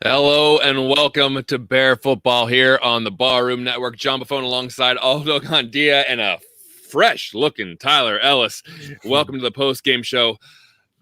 Hello and welcome to Bear Football here on the Barroom Network. John Buffone alongside Aldo Gandia and a fresh-looking Tyler Ellis. Welcome to the post-game show.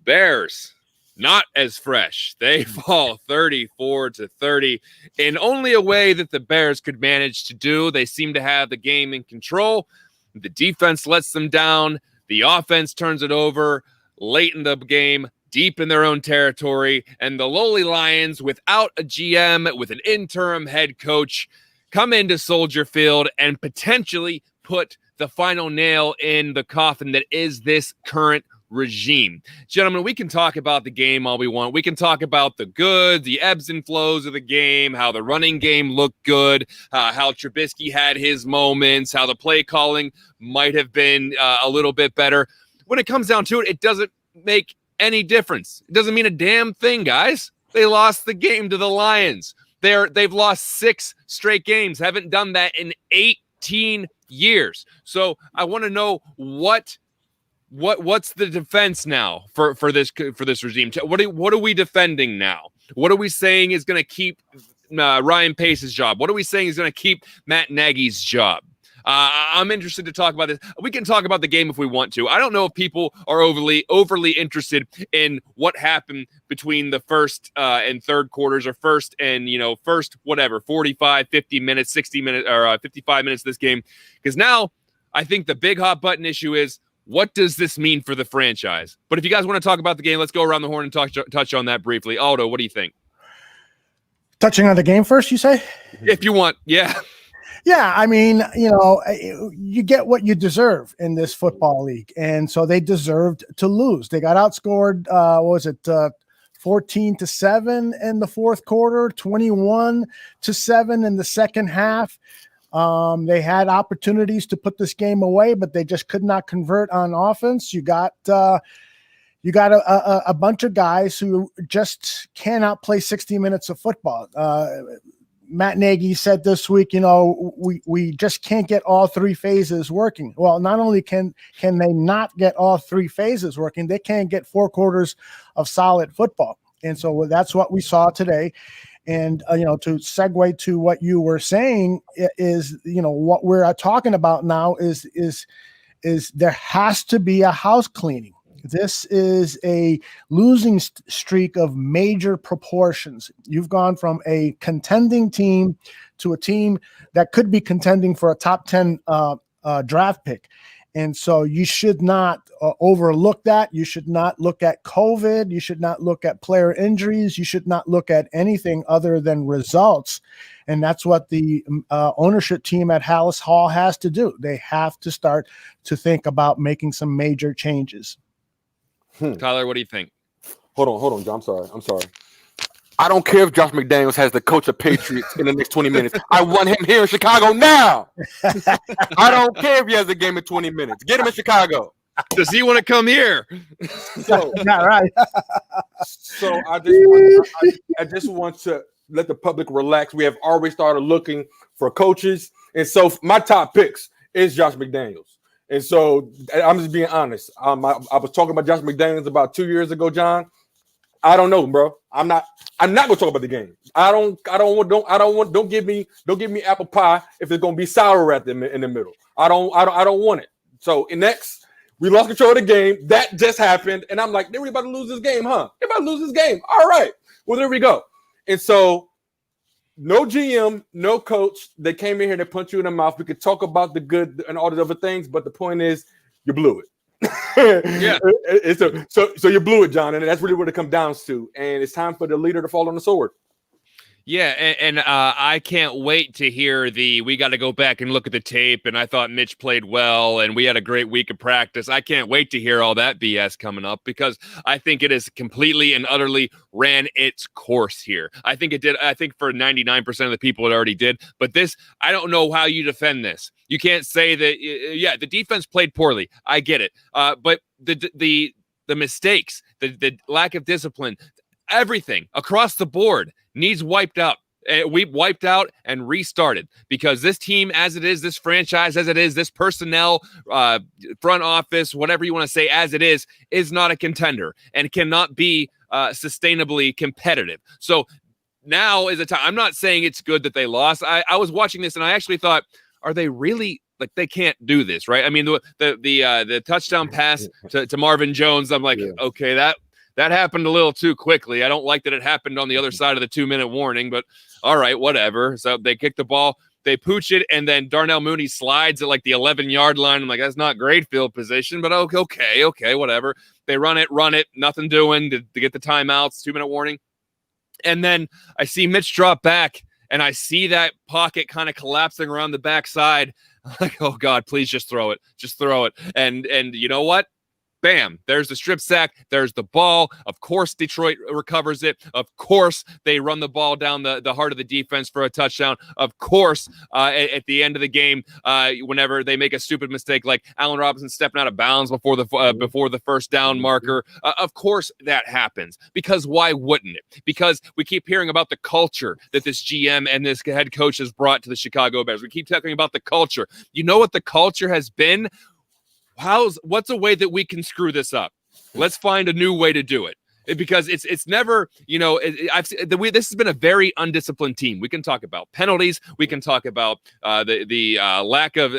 Bears, not as fresh. They fall 34-30 in only a way that the Bears could manage to do. They seem to have the game in control. The defense lets them down. The offense turns it over late in the game, deep in their own territory, and the lowly Lions, without a GM, with an interim head coach, come into Soldier Field and potentially put the final nail in the coffin that is this current regime. Gentlemen, we can talk about the game all we want. We can talk about the good, the ebbs and flows of the game, how the running game looked good, how Trubisky had his moments, how the play calling might have been a little bit better. When it comes down to it, it doesn't make any difference. It doesn't mean a damn thing, guys. They lost the game to the Lions. They've lost 6 straight games. Haven't done that in 18 years. So I want to know what's the defense now for this regime? What are we defending now? What are we saying is going to keep Ryan Pace's job? What are we saying is going to keep Matt Nagy's job? I'm interested to talk about this. We can talk about the game if we want to. I don't know if people are overly interested in what happened between the first and third quarters, or first 45, 50 minutes, 60 minutes, or 55 minutes of this game. Because now I think the big hot button issue is, what does this mean for the franchise? But if you guys want to talk about the game, let's go around the horn and touch on that briefly. Aldo, what do you think? Touching on the game first, you say? If you want, yeah. Yeah, I mean, you get what you deserve in this football league. And so they deserved to lose. They got outscored, 14-7 in the fourth quarter, 21-7 in the second half. They had opportunities to put this game away, but they just could not convert on offense. You got a bunch of guys who just cannot play 60 minutes of football. Matt Nagy said this week, we just can't get all 3 phases working. Well, not only can they not get all 3 phases working, they can't get 4 quarters of solid football. And so that's what we saw today. And, to segue to what you were saying is, what we're talking about now is there has to be a house cleaning. This is a losing streak of major proportions. You've gone from a contending team to a team that could be contending for a top 10 draft pick. And so you should not overlook that. You should not look at COVID. You should not look at player injuries. You should not look at anything other than results. And that's what the ownership team at Hallis Hall has to do. They have to start to think about making some major changes. Tyler, what do you think? Hold on, John. I'm sorry. I don't care if Josh McDaniels has the coach of Patriots in the next 20 minutes. I want him here in Chicago now. I don't care if he has a game in 20 minutes. Get him in Chicago. Does he want to come here? So, yeah, right. So I just want to let the public relax. We have already started looking for coaches. And so my top picks is Josh McDaniels. And so I'm just being honest. I was talking about Josh McDaniels about 2 years ago, John. I don't know, bro. I'm not gonna talk about the game. Don't give me apple pie if it's gonna be sour in the middle. I don't want it. So next, we lost control of the game. That just happened, and I'm like, they're about to lose this game, huh? They're about to lose this game. All right. Well, there we go. And so, no GM, no coach. They came in here to punch you in the mouth. We could talk about the good and all the other things, but the point is, you blew it. Yeah. So you blew it, John, and that's really what it comes down to. And it's time for the leader to fall on the sword. Yeah, and I can't wait to hear we got to go back and look at the tape, and I thought Mitch played well, and we had a great week of practice. I can't wait to hear all that BS coming up, because I think it has completely and utterly ran its course here. I think it did. I think for 99% of the people it already did. But this, I don't know how you defend this. You can't say that, yeah, the defense played poorly. I get it. But the mistakes, the lack of discipline, everything across the board needs wiped out. We wiped out and restarted, because this team, as it is, this franchise, as it is, this personnel, front office, whatever you want to say, as it is not a contender and cannot be sustainably competitive. So now is the time. I'm not saying it's good that they lost. I was watching this and I actually thought, are they really like they can't do this, right? I mean, the touchdown pass to Marvin Jones, I'm like, okay, that happened a little too quickly. I don't like that it happened on the other side of the 2-minute warning, but all right, whatever. So they kick the ball, they pooch it, and then Darnell Mooney slides at like the 11-yard line. I'm like, that's not great field position, but okay, whatever. They run it, nothing doing to get the timeouts, 2-minute warning. And then I see Mitch drop back, and I see that pocket kind of collapsing around the backside. I'm like, oh God, please just throw it. Just throw it. And you know what? Bam, there's the strip sack. There's the ball. Of course, Detroit recovers it. Of course, they run the ball down the heart of the defense for a touchdown. Of course, at the end of the game, whenever they make a stupid mistake like Allen Robinson stepping out of bounds before the first down marker, of course that happens. Because why wouldn't it? Because we keep hearing about the culture that this GM and this head coach has brought to the Chicago Bears. We keep talking about the culture. You know what the culture has been? What's a way that we can screw this up? Let's find a new way to do it. Because it's never, this has been a very undisciplined team. We can talk about penalties. We can talk about the lack of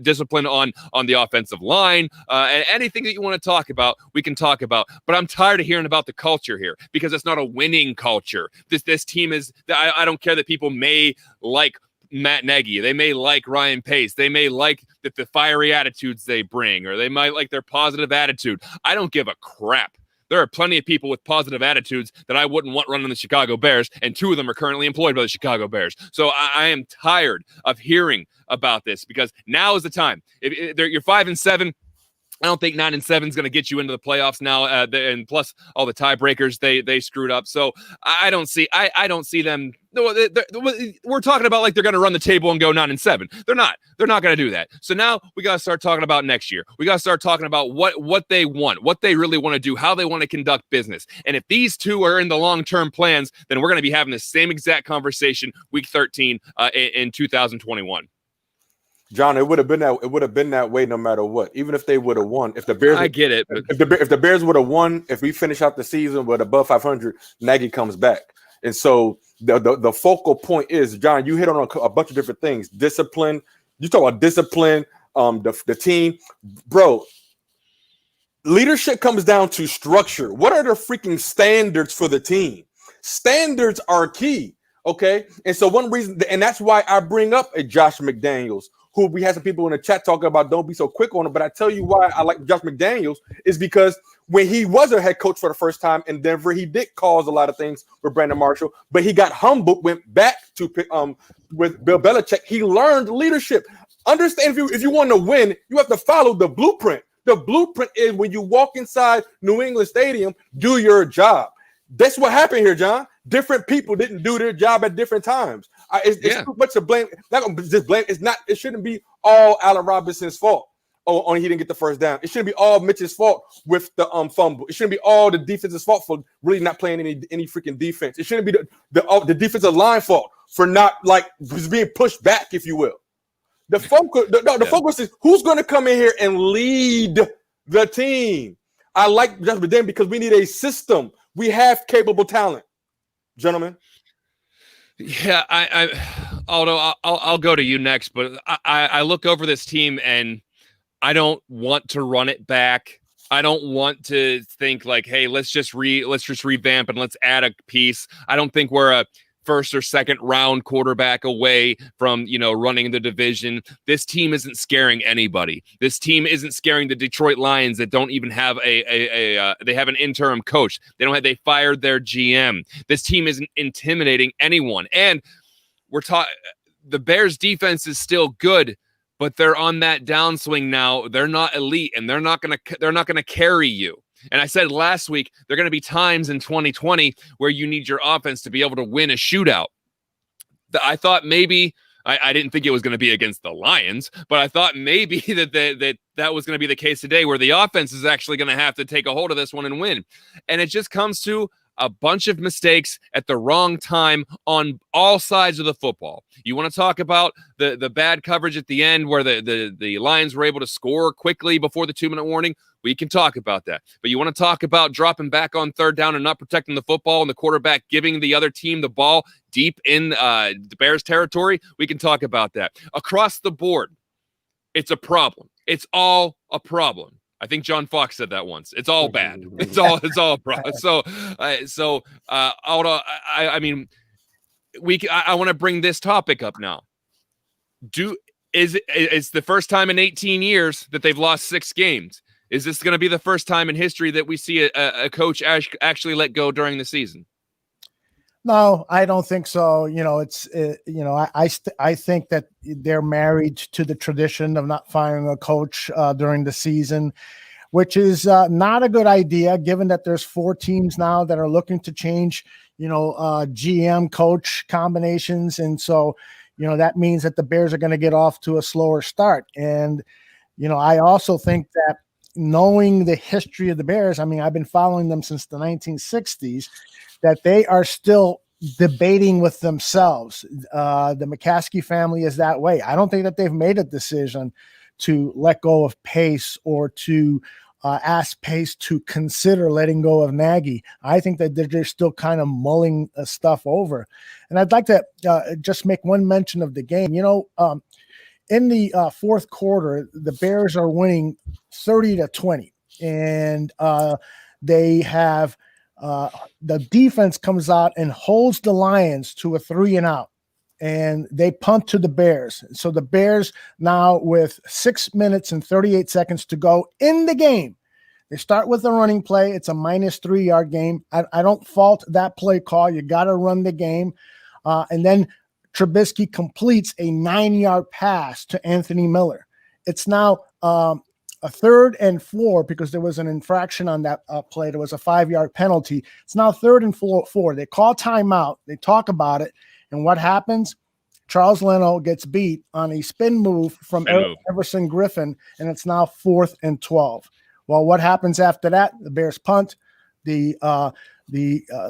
discipline on the offensive line. And anything that you want to talk about, we can talk about. But I'm tired of hearing about the culture here because it's not a winning culture. This team is. I don't care that people may like Matt Nagy. They may like Ryan Pace. They may like the fiery attitudes they bring, or they might like their positive attitude. I don't give a crap. There are plenty of people with positive attitudes that I wouldn't want running the Chicago Bears, and 2 of them are currently employed by the Chicago Bears. So I am tired of hearing about this because now is the time. If you're 5-7. I don't think 9-7 is going to get you into the playoffs now, and plus all the tiebreakers they screwed up. So I don't see them. We're talking about like they're going to run the table and go 9-7. They're not. They're not going to do that. So now we got to start talking about next year. We got to start talking about what they want, what they really want to do, how they want to conduct business. And if these two are in the long-term plans, then we're going to be having the same exact conversation week 13 in 2021. John, it would have been that way no matter what. Even if they would have won, if the Bears, I get it. But if the Bears would have won, if we finish out the season with above 500, Nagy comes back, and so the focal point is, John, you hit on a bunch of different things. Discipline. You talk about discipline. The team, bro. Leadership comes down to structure. What are the freaking standards for the team? Standards are key. Okay, and so one reason, and that's why I bring up a Josh McDaniels, who we had some people in the chat talking about, don't be so quick on it. But I tell you why I like Josh McDaniels is because when he was a head coach for the first time in Denver, he did cause a lot of things with Brandon Marshall, but he got humbled, went back to with Bill Belichick. He learned leadership. Understand, if you want to win, you have to follow the blueprint. The blueprint is when you walk inside New England Stadium, do your job. That's what happened here, John. Different people didn't do their job at different times. It's too much to blame. Not just blame. It's not. It shouldn't be all Allen Robinson's fault. Only he didn't get the first down. It shouldn't be all Mitch's fault with the fumble. It shouldn't be all the defense's fault for really not playing any freaking defense. It shouldn't be the defensive line fault for not like just being pushed back, if you will. The focus is who's going to come in here and lead the team. I like Josh McDaniels because we need a system. We have capable talent, gentlemen. Yeah, Aldo, I'll go to you next, but I look over this team and I don't want to run it back. I don't want to think like, hey, let's just revamp and let's add a piece. I don't think we're a first or second round quarterback away from, running the division. This team isn't scaring anybody. This team isn't scaring the Detroit Lions that don't even have they have an interim coach. They fired their GM. This team isn't intimidating anyone. And the Bears defense is still good, but they're on that downswing now. They're not elite, and they're not going to carry you. And I said last week, there are going to be times in 2020 where you need your offense to be able to win a shootout. I thought maybe I didn't think it was going to be against the Lions, but I thought maybe that was going to be the case today, where the offense is actually going to have to take a hold of this one and win. And it just comes to a bunch of mistakes at the wrong time on all sides of the football. You want to talk about the bad coverage at the end where the Lions were able to score quickly before the 2-minute warning? We can talk about that. But you want to talk about dropping back on third down and not protecting the football and the quarterback giving the other team the ball deep in the Bears territory? We can talk about that. Across the board, it's a problem. It's all a problem. I think John Fox said that once. It's all bad. It's all a problem. Aldo, I mean, I want to bring this topic up now. It's the first time in 18 years that they've lost 6 games. Is this going to be the first time in history that we see a coach actually let go during the season? No, I don't think so. I think that they're married to the tradition of not firing a coach during the season, which is not a good idea, given that there's 4 teams now that are looking to change, GM coach combinations. And so, that means that the Bears are going to get off to a slower start. And, I also think that knowing the history of the Bears, I mean, I've been following them since the 1960s, that they are still debating with themselves. The McCaskey family is that way. I don't think that they've made a decision to let go of Pace or to ask Pace to consider letting go of Nagy. I think that they're still kind of mulling stuff over. And I'd like to just make one mention of the game. In the fourth quarter, the Bears are winning 30-20, and they have the defense comes out and holds the Lions to a 3-and-out, and they punt to the Bears. So the Bears now with 6 minutes and 38 seconds to go in the game. They start with a running play. It's a -3 yard game. I don't fault that play call. You got to run the game. And then Trubisky completes a 9-yard pass to Anthony Miller. It's now a 3rd and 4 because there was an infraction on that play. There was a 5-yard penalty. It's now 3rd and 4. They call timeout. They talk about it. And what happens? Charles Leno gets beat on a spin move from Everson Griffin, and it's now 4th and 12. Well, what happens after that? The Bears punt. The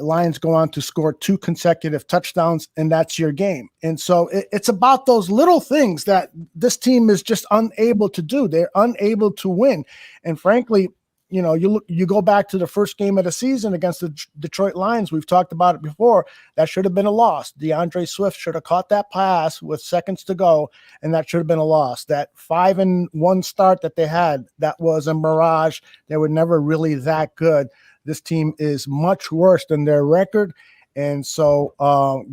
Lions go on to score 2 consecutive touchdowns, and that's your game. And so it's about those little things that this team is just unable to do. They're unable to win. And frankly, you go back to the first game of the season against the Detroit Lions. We've talked about it before. That should have been a loss. DeAndre Swift should have caught that pass with seconds to go, and that should have been a loss. That 5-1 start that they had, that was a mirage. They were never really that good. This team is much worse than their record. And so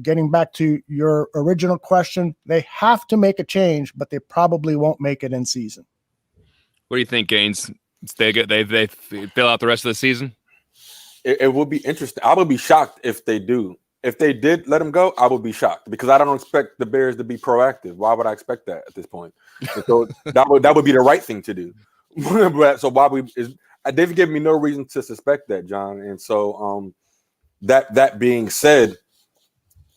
getting back to your original question, they have to make a change, but they probably won't make it in season. What do you think, Gaines? They fill out the rest of the season? It will be interesting. I would be shocked if they do. If they did let him go, I would be shocked because I don't expect the Bears to be proactive. Why would I expect that at this point? And so that would be the right thing to do. So they've given me no reason to suspect that, John. And so that being said,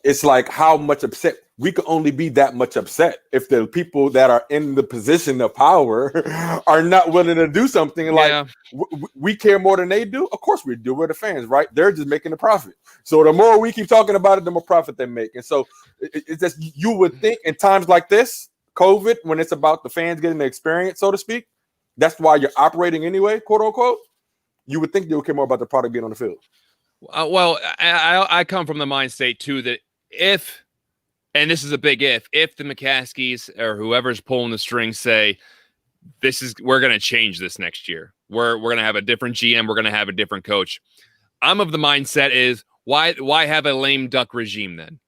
it's like how much upset we can only be that much upset if the people that are in the position of power are not willing to do something. Like we care more than they do. Of course we do. We're the fans, right? They're just making a profit. So the more we keep talking about it, the more profit they make. And so it's just, you would think in times like this, COVID, when it's about the fans getting the experience, so to speak, that's why you're operating anyway, quote unquote. You would think they would care more about the product being on the field. Well, I come from the mind state too that if, and this is a big if the McCaskies or whoever's pulling the strings say we're going to change this next year. We're going to have a different GM. We're going to have a different coach. I'm of the mindset is why have a lame duck regime then?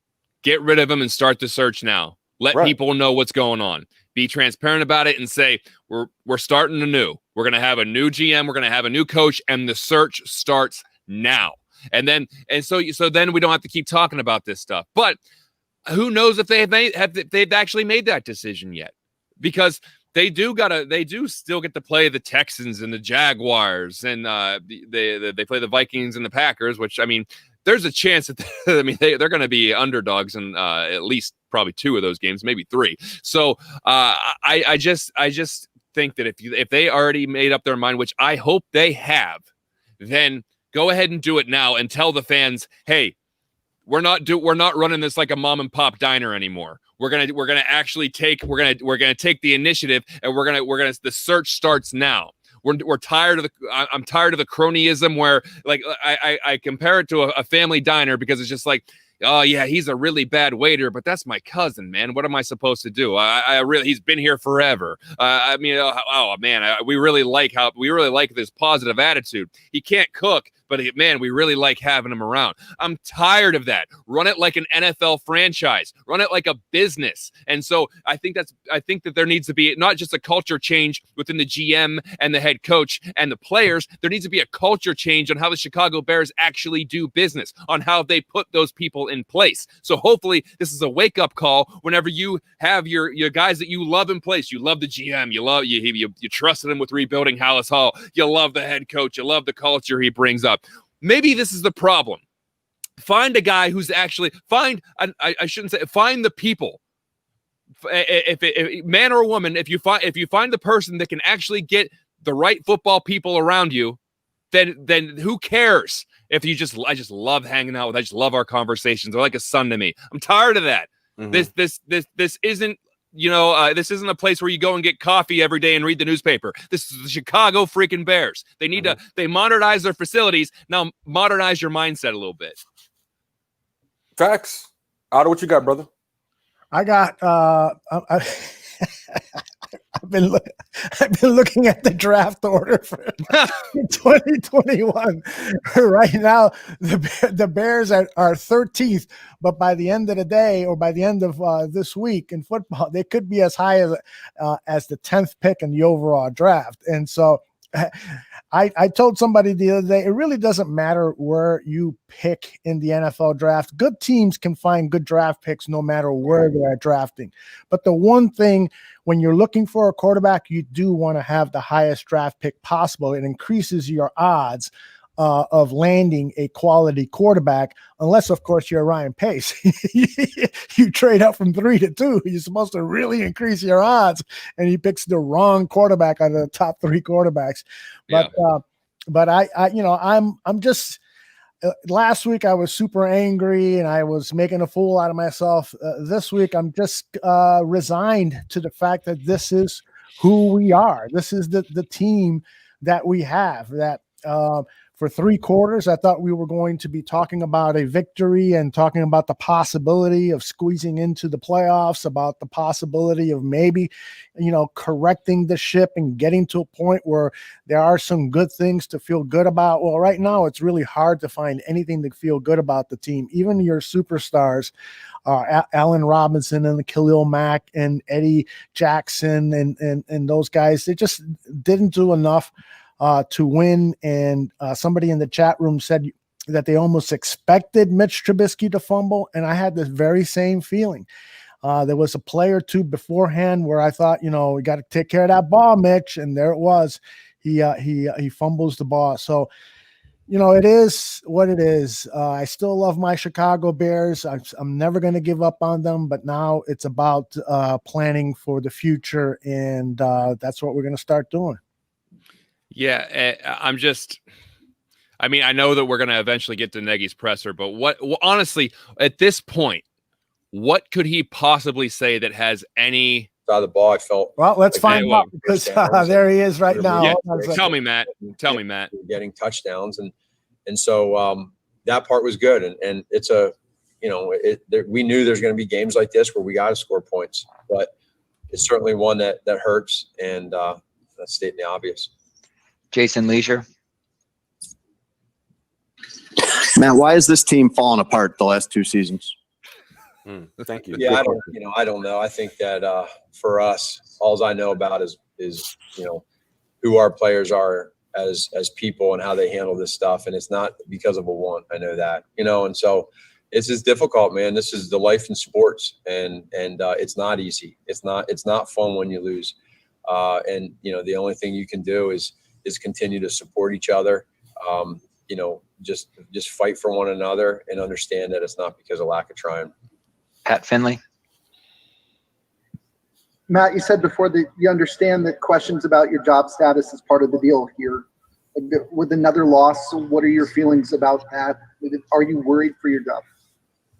Get rid of them and start the search now. Let people know what's going on. Be transparent about it and say we're starting anew. We're going to have a new GM. We're going to have a new coach, and the search starts now. And so then we don't have to keep talking about this stuff. But who knows if they've actually made that decision yet? Because they do still get to play the Texans and the Jaguars, and they play the Vikings and the Packers. Which, I mean, there's a chance that they're going to be underdogs in at least probably 2 of those games, maybe 3. So I just think that if they already made up their mind, which I hope they have, then Go ahead and do it now and tell the fans, hey, we're not running this like a mom and pop diner anymore. We're gonna take the initiative, and the search starts now. We're tired of I'm tired of the cronyism where, like, I compare it to a family diner, because it's just like, oh yeah, he's a really bad waiter, but that's my cousin, man. What am I supposed to do? He's been here forever. We really like this positive attitude. He can't cook, but man, we really like having him around. I'm tired of that. Run it like an NFL franchise. Run it like a business. And so I think that there needs to be not just a culture change within the GM and the head coach and the players. There needs to be a culture change on how the Chicago Bears actually do business, on how they put those people in place. So hopefully this is a wake-up call whenever you have your guys that you love in place. You love the GM. You trusted him with rebuilding Hallis Hall. You love the head coach. You love the culture he brings up. Maybe this is the problem. Find a guy who's actually find the people. If man or woman, if you find the person that can actually get the right football people around you, then who cares if I just love hanging out with. I just love our conversations. They're like a son to me. I'm tired of that. Mm-hmm. This isn't. This isn't a place where you go and get coffee every day and read the newspaper. This is the Chicago freaking Bears. They need they modernize their facilities. Now modernize your mindset a little bit. Facts. Otto, what you got, brother? I got I've been looking at the draft order for 2021. Right now, the Bears are 13th, but by the end of the day, or by the end of this week in football, they could be as high as the 10th pick in the overall draft. And so I told somebody the other day, it really doesn't matter where you pick in the NFL draft. Good teams can find good draft picks no matter where they're drafting. But the one thing, when you're looking for a quarterback, you do want to have the highest draft pick possible. It increases your odds of landing a quality quarterback, unless, of course, you're Ryan Pace. You trade up from 3 to 2. You're supposed to really increase your odds, and he picks the wrong quarterback out of the top 3 quarterbacks. But I'm just. Last week I was super angry and I was making a fool out of myself. This week I'm just resigned to the fact that this is who we are. This is the team that we have. That for 3 quarters, I thought we were going to be talking about a victory and talking about the possibility of squeezing into the playoffs, about the possibility of maybe, correcting the ship and getting to a point where there are some good things to feel good about. Well, right now, it's really hard to find anything to feel good about the team. Even your superstars, Allen Robinson and Khalil Mack and Eddie Jackson and those guys, they just didn't do enough to win. And somebody in the chat room said that they almost expected Mitch Trubisky to fumble. And I had this very same feeling. There was a play or two beforehand where I thought, we got to take care of that ball, Mitch. And there it was. He fumbles the ball. So, it is what it is. I still love my Chicago Bears. I'm never going to give up on them, but now it's about planning for the future. And that's what we're going to start doing. Yeah, I know that we're going to eventually get to Nagy's presser, but honestly, at this point, what could he possibly say that has any out of the ball? I felt well. Let's find out, because there he is right now. Yeah, tell me, Matt. Getting touchdowns, and so that part was good, and it's we knew there's going to be games like this where we got to score points, but it's certainly one that hurts, and that's stating the obvious. Jason Leisure. Matt, why has this team fallen apart the last 2 seasons? Thank you. Yeah, I don't know. I think that for us, all I know about is who our players are as people and how they handle this stuff, and it's not because of a want. I know that, and so it's just difficult, man. This is the life in sports, and it's not easy. It's not fun when you lose, and the only thing you can do is continue to support each other. Just fight for one another and understand that it's not because of lack of trying. Pat Finley. Matt, you said before that you understand that questions about your job status is part of the deal here. with another loss. What are your feelings about that? Are you worried for your job?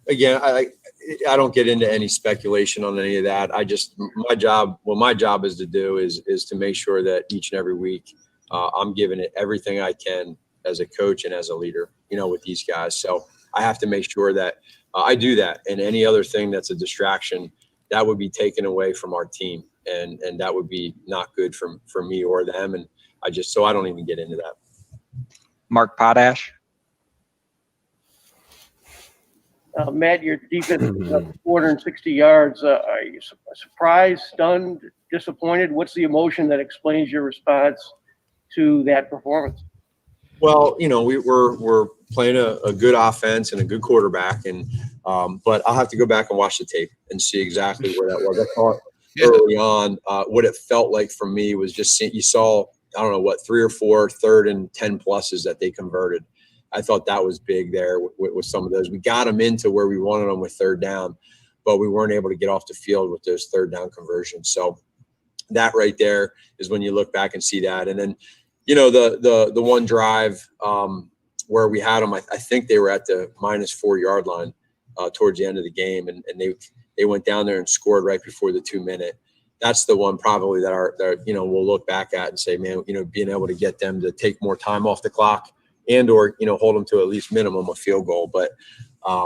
Again, I don't get into any speculation on any of that. My job is to do is to make sure that each and every week I'm giving it everything I can as a coach and as a leader, with these guys. So I have to make sure that I do that, and any other thing that's a distraction that would be taken away from our team, and that would be not good for me or them. And I don't even get into that. Mark Potash. Matt, your defense is up 460 yards. Are you surprised, stunned, disappointed? What's the emotion that explains your response to that performance? Well, we're playing a good offense and a good quarterback, but I'll have to go back and watch the tape and see exactly where that was. I thought early on, what it felt like for me was just you saw, I don't know, 3 or 4 3rd and 10 pluses that they converted. I thought that was big there with some of those. We got them into where we wanted them with 3rd down, but we weren't able to get off the field with those 3rd down conversions. So that right there is when you look back and see that. And then, the one drive where we had them, I think they were at the -4 yard line towards the end of the game, and they went down there and scored right before the 2-minute. That's the one probably that we'll look back at and say, man, being able to get them to take more time off the clock and or hold them to at least minimum a field goal. But I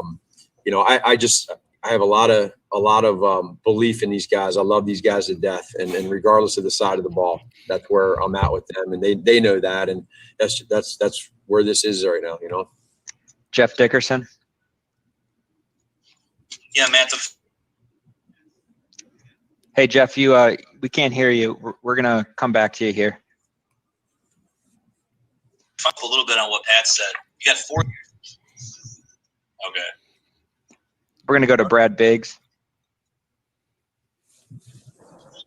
have a lot of belief in these guys. I love these guys to death, and regardless of the side of the ball, that's where I'm at with them, and they know that, and that's where this is right now. Jeff Dickerson. Yeah, Matt. Hey Jeff, we can't hear you. We're gonna come back to you here. Follow a little bit on what Pat said. You got 4 years. Okay. We're gonna go to Brad Biggs.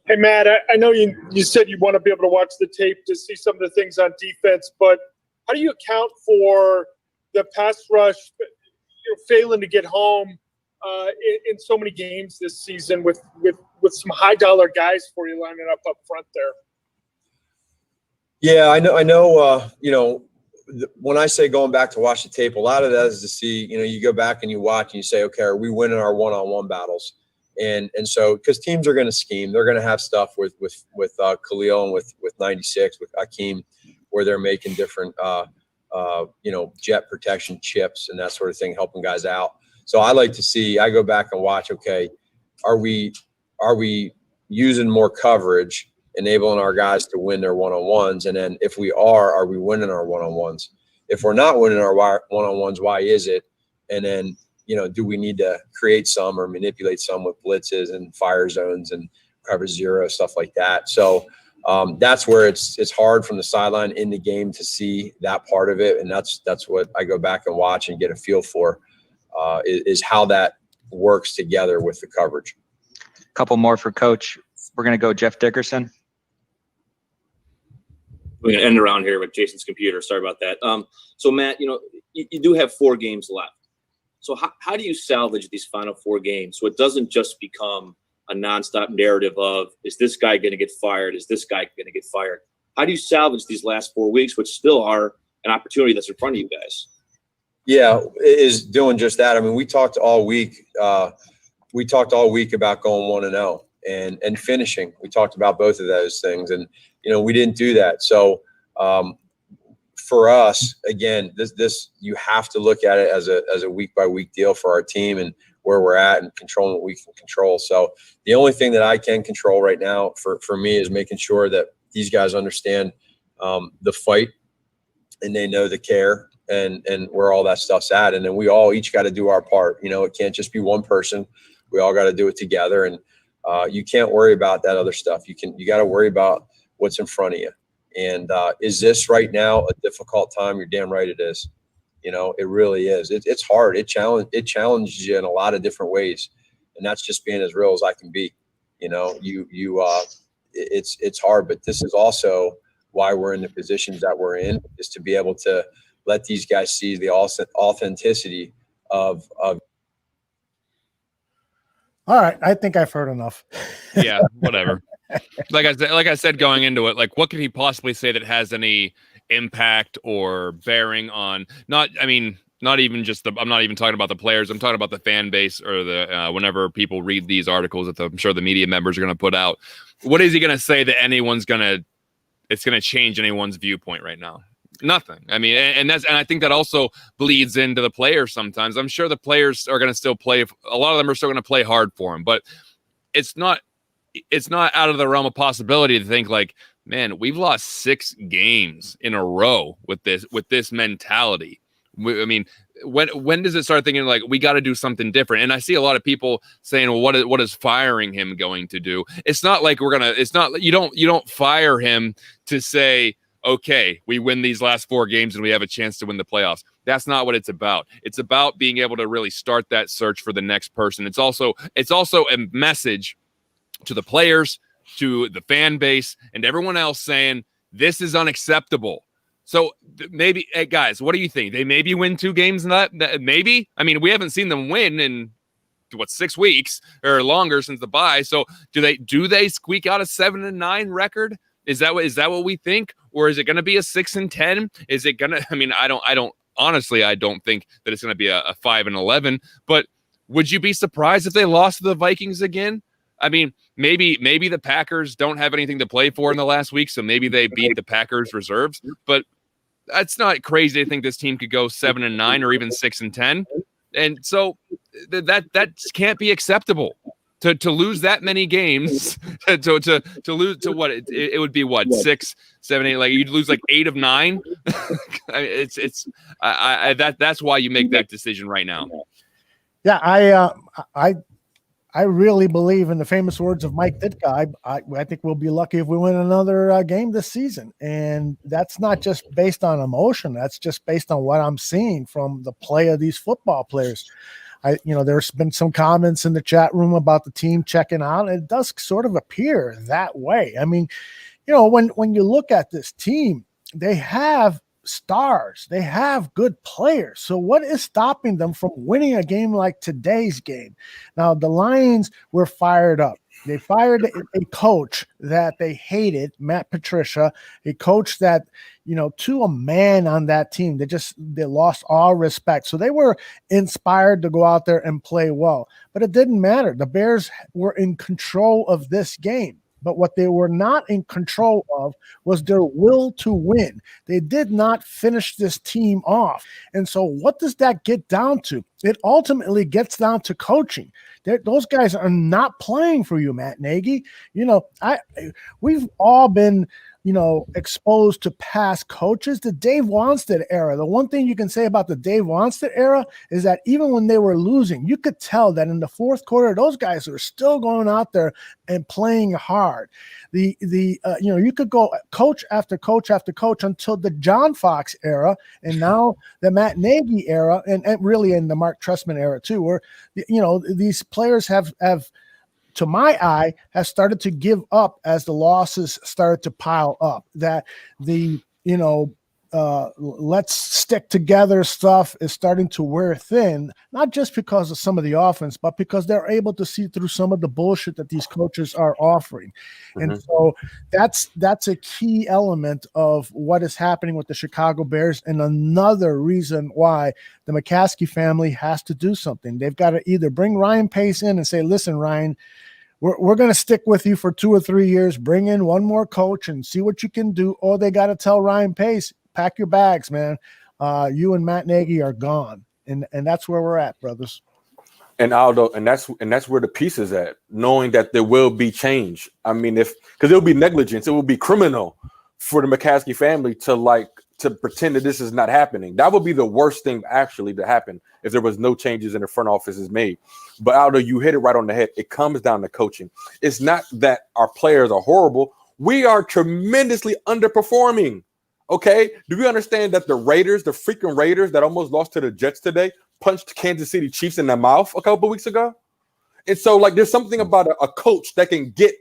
Hey, Matt, I know you said you want to be able to watch the tape to see some of the things on defense, but how do you account for the pass rush failing to get home in so many games this season with some high dollar guys for you lining up front there? Yeah, I know. When I say going back to watch the tape, a lot of that is to see, you go back and you watch and you say, okay, are we winning our one-on-one battles? And so, because teams are going to scheme, they're going to have stuff with Khalil and with 96, with Akeem, where they're making different, jet protection chips and that sort of thing, helping guys out. So I like to see, I go back and watch, okay, are we using more coverage, enabling our guys to win their one-on-ones? And then if we are we winning our one-on-ones? If we're not winning our one-on-ones, why is it? And then, do we need to create some or manipulate some with blitzes and fire zones and cover zero, stuff like that? So that's where it's hard from the sideline in the game to see that part of it. And that's what I go back and watch and get a feel for, is how that works together with the coverage. A couple more for Coach. We're going to go Jeff Dickerson. We're going to end around here with Jason's computer. Sorry about that. So, Matt, you do have 4 games left. So how do you salvage these final 4 games so it doesn't just become a nonstop narrative of, is this guy going to get fired? Is this guy going to get fired? How do you salvage these last 4 weeks, which still are an opportunity that's in front of you guys? Yeah, is doing just that. I mean, we talked all week. We talked all week about going 1-0 and finishing. We talked about both of those things, and we didn't do that. So for us, again, this you have to look at it as a week by week deal for our team and where we're at and controlling what we can control. So the only thing that I can control right now for me is making sure that these guys understand the fight and they know the care and where all that stuff's at. And then we all each got to do our part. It can't just be one person. We all got to do it together. And you can't worry about that other stuff. You got to worry about what's in front of you. And is this right now a difficult time? You're damn right it is. It really is. It's hard. It challenges you in a lot of different ways. And that's just being as real as I can be. It's hard, but this is also why we're in the positions that we're in, is to be able to let these guys see the authenticity of. All right, I think I've heard enough. Yeah, whatever. Like I said, going into it, like, what could he possibly say that has any impact or bearing on not even I'm not even talking about the players. I'm talking about the fan base or the whenever people read these articles that I'm sure the media members are going to put out. What is he going to say that it's going to change anyone's viewpoint right now? Nothing. I mean, and I think that also bleeds into the players sometimes. I'm sure the players are going to still play. A lot of them are still going to play hard for him, but it's not out of the realm of possibility to think like, man, we've lost 6 games in a row with this mentality. I mean, when does it start thinking like we got to do something different? And I see a lot of people saying, well, what is firing him going to do? It's not like you don't fire him to say, okay, we win these last 4 games and we have a chance to win the playoffs. That's not what it's about. It's about being able to really start that search for the next person. It's also a message to the players, to the fan base, and everyone else saying this is unacceptable. So maybe, hey guys, what do you think? They maybe win 2 games in that maybe? I mean, we haven't seen them win in 6 weeks or longer since the bye. So do they squeak out a 7-9 record? Is that what we think? Or is it going to be a 6-10? Is it going to, I mean, I don't think that it's going to be a 5-11, but would you be surprised if they lost to the Vikings again? I mean, maybe the Packers don't have anything to play for in the last week, so maybe they beat the Packers reserves, but that's not crazy to think this team could go 7-9 or even 6-10. And so that can't be acceptable. To lose that many games, to lose to what it would be 6, 7, 8, like you'd lose like 8 of 9. I mean, that's why you make that decision right now. Yeah, I really believe in the famous words of Mike Ditka. I think we'll be lucky if we win another game this season, and that's not just based on emotion. That's just based on what I'm seeing from the play of these football players. There's been some comments in the chat room about the team checking out, and it does sort of appear that way. I mean, when you look at this team, they have stars, they have good players. So what is stopping them from winning a game like today's game? Now, the Lions were fired up. They fired a coach that they hated, Matt Patricia, a coach that, to a man on that team, they lost all respect. So they were inspired to go out there and play well, but it didn't matter. The Bears were in control of this game. But what they were not in control of was their will to win. They did not finish this team off. And so what does that get down to? It ultimately gets down to coaching. Those guys are not playing for you, Matt Nagy. We've all been, exposed to past coaches, the Dave Wannstedt era. The one thing you can say about the Dave Wannstedt era is that even when they were losing, you could tell that in the fourth quarter, those guys were still going out there and playing hard. You could go coach after coach after coach until the John Fox era, and now the Matt Nagy era, and really in the Mark Trestman era too, where these players have to my eye, has started to give up as the losses started to pile up. That the let's stick together stuff is starting to wear thin, not just because of some of the offense, but because they're able to see through some of the bullshit that these coaches are offering. Mm-hmm. And so that's a key element of what is happening with the Chicago Bears, and another reason why the McCaskey family has to do something. They've got to either bring Ryan Pace in and say, listen, Ryan, we're going to stick with you for 2 or 3 years, bring in one more coach and see what you can do, or they got to tell Ryan Pace, pack your bags, man. You and Matt Nagy are gone. And that's where we're at, brothers. And Aldo, and that's where the piece is at, knowing that there will be change. I mean, because it will be negligence, it will be criminal for the McCaskey family to pretend that this is not happening. That would be the worst thing actually to happen if there was no changes in the front office is made. But Aldo, you hit it right on the head. It comes down to coaching. It's not that our players are horrible. We are tremendously underperforming. Okay, do we understand that the freaking Raiders that almost lost to the Jets today, punched Kansas City Chiefs in the mouth a couple weeks ago? And so, there's something about a coach that can get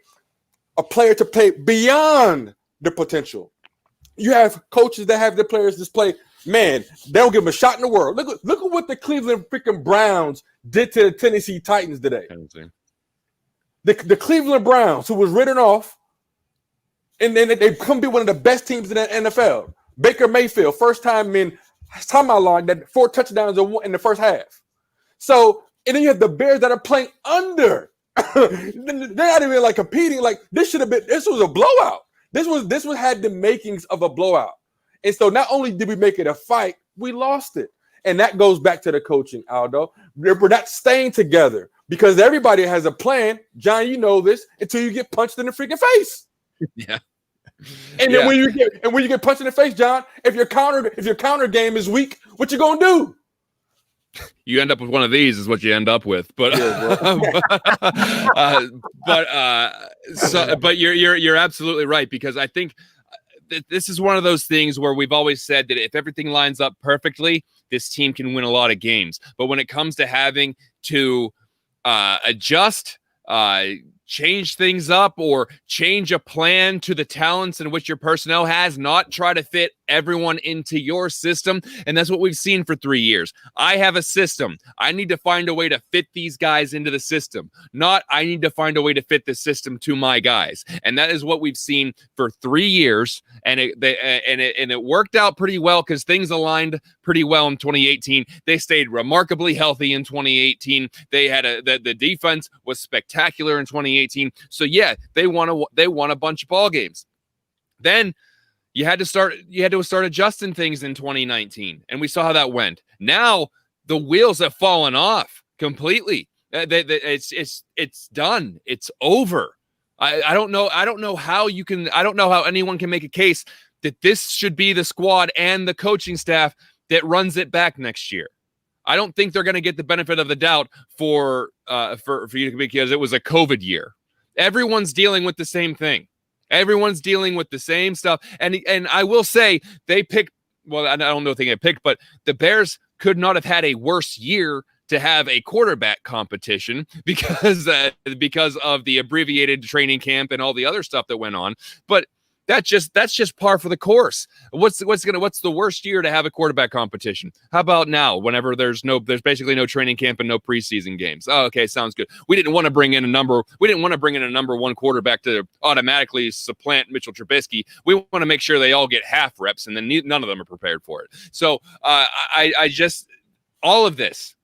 a player to play beyond the potential. You have coaches that have their players display, man, they don't give them a shot in the world. Look at what the Cleveland freaking Browns did to the Tennessee Titans today. The Cleveland Browns, who was written off, and then they come be one of the best teams in the NFL. Baker Mayfield, first time in how long that 4 touchdowns in the first half. So, and then you have the Bears that are playing under. They're not even like competing. Like this was a blowout. This had the makings of a blowout. And so not only did we make it a fight, we lost it. And that goes back to the coaching, Aldo. We're not staying together because everybody has a plan. John, you know this, until you get punched in the freaking face. Yeah. And then when you get punched in the face, John, if your counter game is weak, what you gonna do? You end up with one of these is what you end up with. But but you're absolutely right, because I think this is one of those things where we've always said that if everything lines up perfectly, this team can win a lot of games. But when it comes to having to adjust, change things up, or change a plan to the talents in which your personnel has, not try to fit everyone into your system. And that's what we've seen for 3 years. I have a system. I need to find a way to fit these guys into the system. Not I need to find a way to fit the system to my guys. And that is what we've seen for 3 years. And it worked out pretty well because things aligned pretty well in 2018. They stayed remarkably healthy in 2018. They had the defense was spectacular in 2018. So yeah, they won a bunch of ball games. Then you had to start adjusting things in 2019, and we saw how that went. Now the wheels have fallen off completely. It's done. It's over. I don't know how anyone can make a case that this should be the squad and the coaching staff that runs it back next year. I don't think they're going to get the benefit of the doubt for you, because it was a COVID year. Everyone's dealing with the same thing. Everyone's dealing with the same stuff. And I will say they picked, well, I don't know if they get picked, but the Bears could not have had a worse year to have a quarterback competition because of the abbreviated training camp and all the other stuff that went on. But that's just par for the course. What's the worst year to have a quarterback competition? How about now, whenever there's basically no training camp and no preseason games? Oh, okay, sounds good. We didn't want to bring in a number one quarterback to automatically supplant Mitchell Trubisky. We want to make sure they all get half reps, and then none of them are prepared for it. So all of this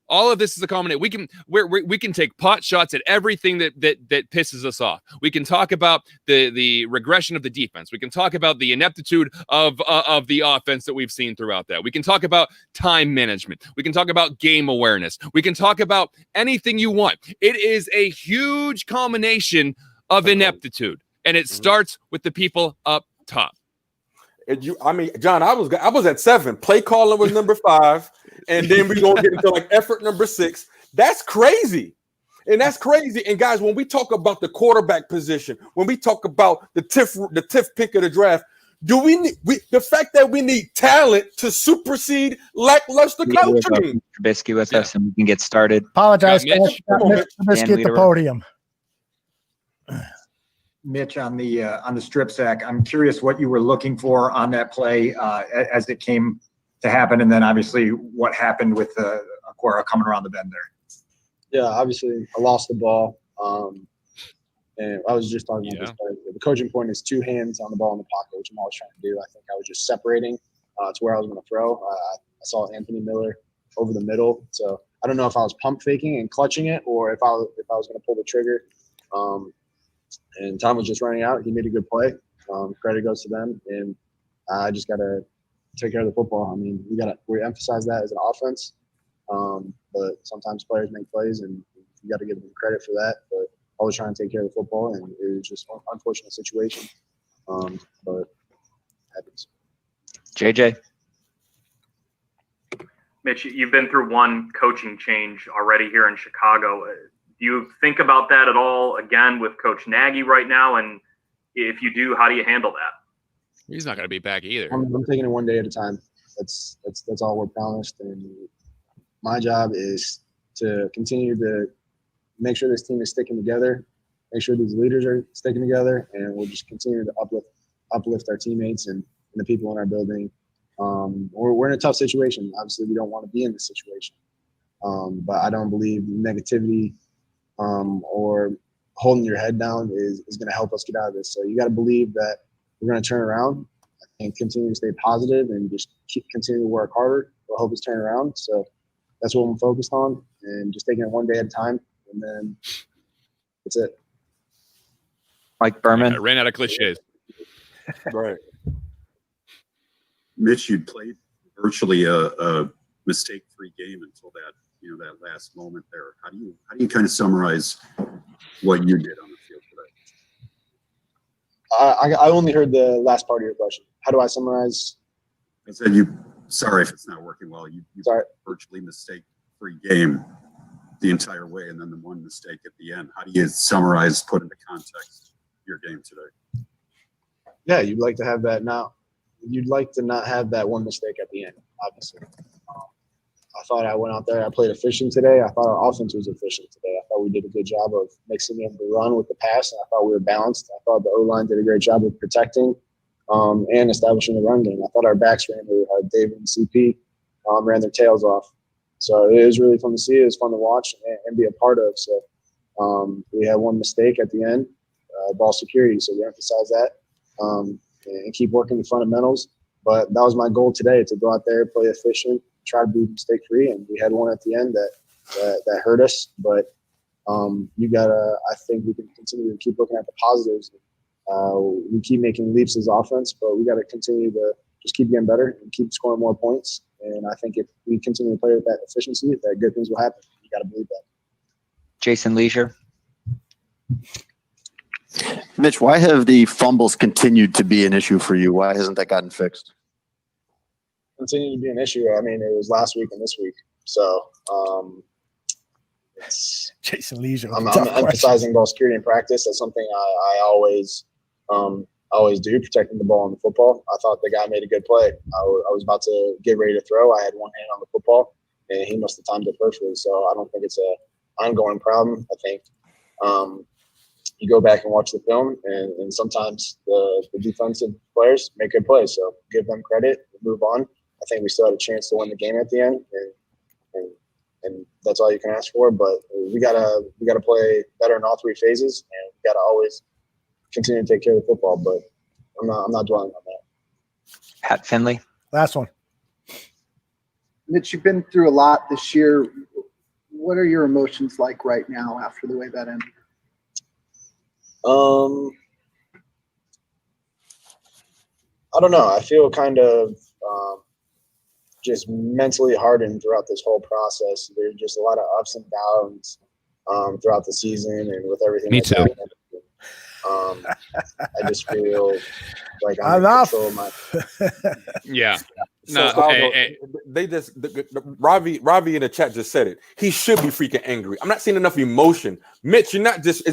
is a combination. We can take pot shots at everything that pisses us off. We can talk about the regression of the defense. We can talk about the ineptitude of the offense that we've seen throughout that. We can talk about time management. We can talk about game awareness. We can talk about anything you want. It is a huge combination of ineptitude, and it starts with the people up top. John, I was at 7. Play calling was number 5, and then we're gonna get into like effort number 6. That's crazy. And that's crazy. And guys, when we talk about the quarterback position, when we talk about the TIF pick of the draft, the fact that we need talent to supersede lackluster coaching? Trubisky with us, and we can get started. Apologize, Mitch Trubisky at the podium. Mitch, on the strip sack, I'm curious what you were looking for on that play as it came to happen, and then obviously what happened with Aquara coming around the bend there. Yeah, obviously I lost the ball, and I was just talking about this play. The coaching point is 2 hands on the ball in the pocket, which I'm always trying to do. I think I was just separating to where I was going to throw. I saw Anthony Miller over the middle, so I don't know if I was pump faking and clutching it, or if I was going to pull the trigger. And time was just running out. He made a good play. Credit goes to them, and I just got to take care of the football. I mean, we emphasize that as an offense, but sometimes players make plays, and you got to give them credit for that. But I was trying to take care of the football, and it was just an unfortunate situation. But it happens. JJ. Mitch, you've been through one coaching change already here in Chicago. Do you think about that at all again with Coach Nagy right now? And if you do, how do you handle that? He's not going to be back either. I'm taking it one day at a time. That's all we're promised. And my job is to continue to make sure this team is sticking together, make sure these leaders are sticking together, and we'll just continue to uplift our teammates and the people in our building. We're in a tough situation. Obviously, we don't want to be in this situation. But I don't believe negativity or holding your head down is going to help us get out of this. So you got to believe that we're going to turn around, and continue to stay positive and just continue to work harder. I hope it's turning around. So that's what I'm focused on, and just taking it one day at a time, and then that's it. Mike Berman. I ran out of cliches. Right. Mitch, you'd played virtually a mistake-free game until that that last moment there. How do you kind of summarize what you did on the field today? I only heard the last part of your question. How do I summarize? I said sorry if it's not working well. You virtually mistake-free game the entire way, and then the one mistake at the end. How do you summarize, put into context your game today? Yeah, you'd like to have that now. You'd like to not have that one mistake at the end, obviously. I thought I went out there. I played efficient today. I thought our offense was efficient today. I thought we did a good job of mixing in the run with the pass, and I thought we were balanced. I thought the O-line did a great job of protecting and establishing the run game. I thought our backs ran really hard. David and CP ran their tails off. So it was really fun to see. It was fun to watch and be a part of. So we had one mistake at the end, ball security. So we emphasize that and keep working the fundamentals. But that was my goal today, to go out there, play efficient, try to be mistake-free. And we had one at the end that hurt us. But I think we can continue to keep looking at the positives. We keep making leaps as offense, but we got to continue to just keep getting better and keep scoring more points. And I think if we continue to play with that efficiency, that good things will happen. You got to believe that. Jason Leisure. Mitch, why have the fumbles continued to be an issue for you? Why hasn't that gotten fixed? Continue to be an issue. I mean, it was last week and this week. So it's Jason Leisure. I'm emphasizing ball security in practice. That's something I always do, protecting the ball on the football. I thought the guy made a good play. I was about to get ready to throw. I had one hand on the football, and he must have timed it perfectly. So I don't think it's an ongoing problem. I think you go back and watch the film, and sometimes the defensive players make good plays. So give them credit and move on. I think we still had a chance to win the game at the end, and that's all you can ask for. But we gotta play better in all three phases, and we gotta always continue to take care of the football. But I'm not dwelling on that. Pat Finley. Last one. Mitch, you've been through a lot this year. What are your emotions like right now after the way that ended? I don't know. I feel kind of just mentally hardened throughout this whole process. There's just a lot of ups and downs throughout the season, and with everything. Me too. Happened, I just feel like I'm in control of my. Yeah. So, they just Ravi in the chat just said it. He should be freaking angry. I'm not seeing enough emotion. Mitch, it's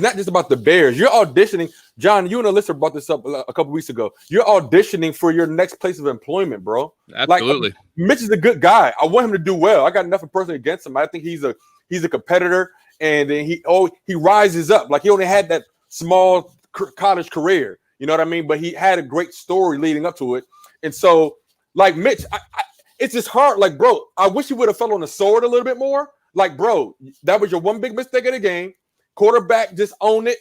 not just about the Bears. You're auditioning. John, you and Alyssa brought this up a couple weeks ago. You're auditioning for your next place of employment, bro. Absolutely. Like, Mitch is a good guy. I want him to do well. I got nothing personally against him. I think he's a competitor, and then he rises up. Like, he only had that small college career, you know what I mean? But he had a great story leading up to it, and so. Like, Mitch, it's just hard. Like, bro, I wish you would have fell on the sword a little bit more. Like, bro, that was your one big mistake of the game. Quarterback, just own it.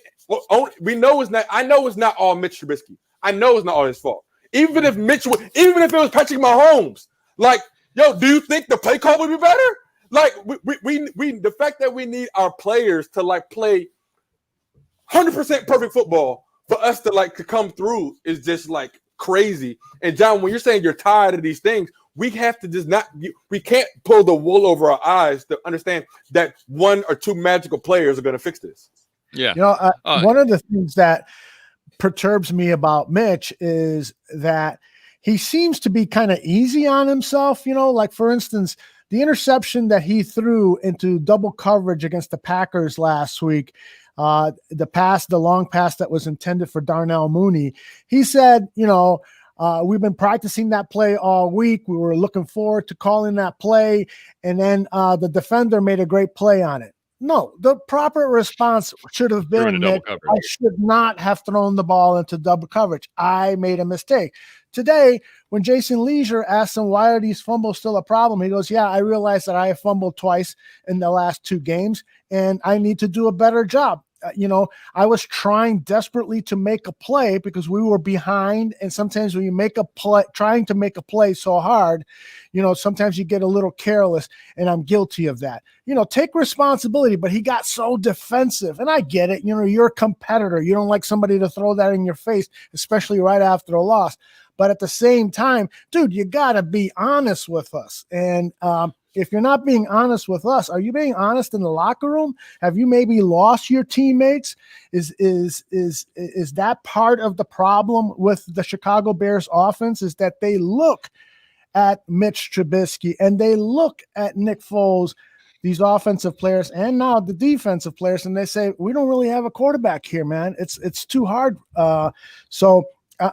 We know it's not. I know it's not all Mitch Trubisky. I know it's not all his fault. Even if it was Patrick Mahomes, like, yo, do you think the play call would be better? Like, we the fact that we need our players to like play 100% perfect football for us to come through is just like crazy. And John, when you're saying you're tired of these things, we have to just we can't pull the wool over our eyes to understand that one or two magical players are going to fix this. Yeah. You know, one of the things that perturbs me about Mitch is that he seems to be kind of easy on himself. You know, like, for instance, the interception that he threw into double coverage against the Packers last week, the long pass that was intended for Darnell Mooney. He said, we've been practicing that play all week. We were looking forward to calling that play. And then the defender made a great play on it. No, the proper response should have been, Nick, I should not have thrown the ball into double coverage. I made a mistake. Today, when Jason Leisure asked him, why are these fumbles still a problem? He goes, yeah, I realized that I have fumbled twice in the last two games, and I need to do a better job. I was trying desperately to make a play because we were behind. And sometimes when you make a play, trying to make a play so hard, sometimes you get a little careless, and I'm guilty of that. Take responsibility, but he got so defensive, and I get it. You're a competitor. You don't like somebody to throw that in your face, especially right after a loss. But at the same time, dude, you got to be honest with us. And if you're not being honest with us, are you being honest in the locker room? Have you maybe lost your teammates? Is that part of the problem with the Chicago Bears offense, is that they look at Mitch Trubisky and they look at Nick Foles, these offensive players, and now the defensive players, and they say, we don't really have a quarterback here, man. It's too hard. So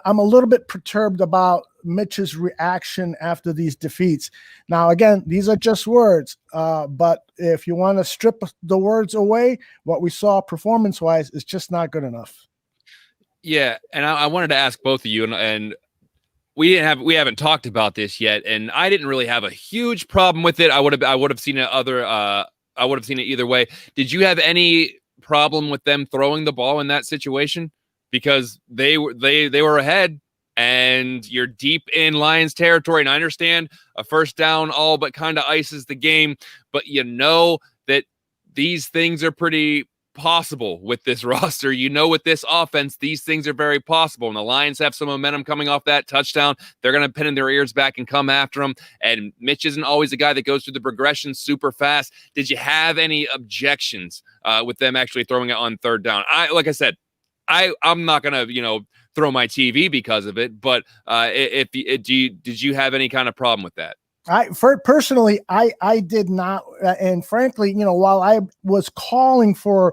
I'm a little bit perturbed about Mitch's reaction after these defeats. Now, again, these are just words, but if you want to strip the words away, what we saw performance-wise is just not good enough. Yeah, and I wanted to ask both of you, and we haven't talked about this yet, and I didn't really have a huge problem with it. I would have seen it I would have seen it either way. Did you have any problem with them throwing the ball in that situation? Because they were ahead, and you're deep in Lions territory. And I understand a first down all but kind of ices the game, but that these things are pretty possible with this roster. With this offense, these things are very possible. And the Lions have some momentum coming off that touchdown. They're going to pin in their ears back and come after them. And Mitch isn't always a guy that goes through the progression super fast. Did you have any objections with them actually throwing it on third down? Like I said, I'm not going to, throw my TV because of it, but did you have any kind of problem with that? Personally, I did not. And frankly, while I was calling for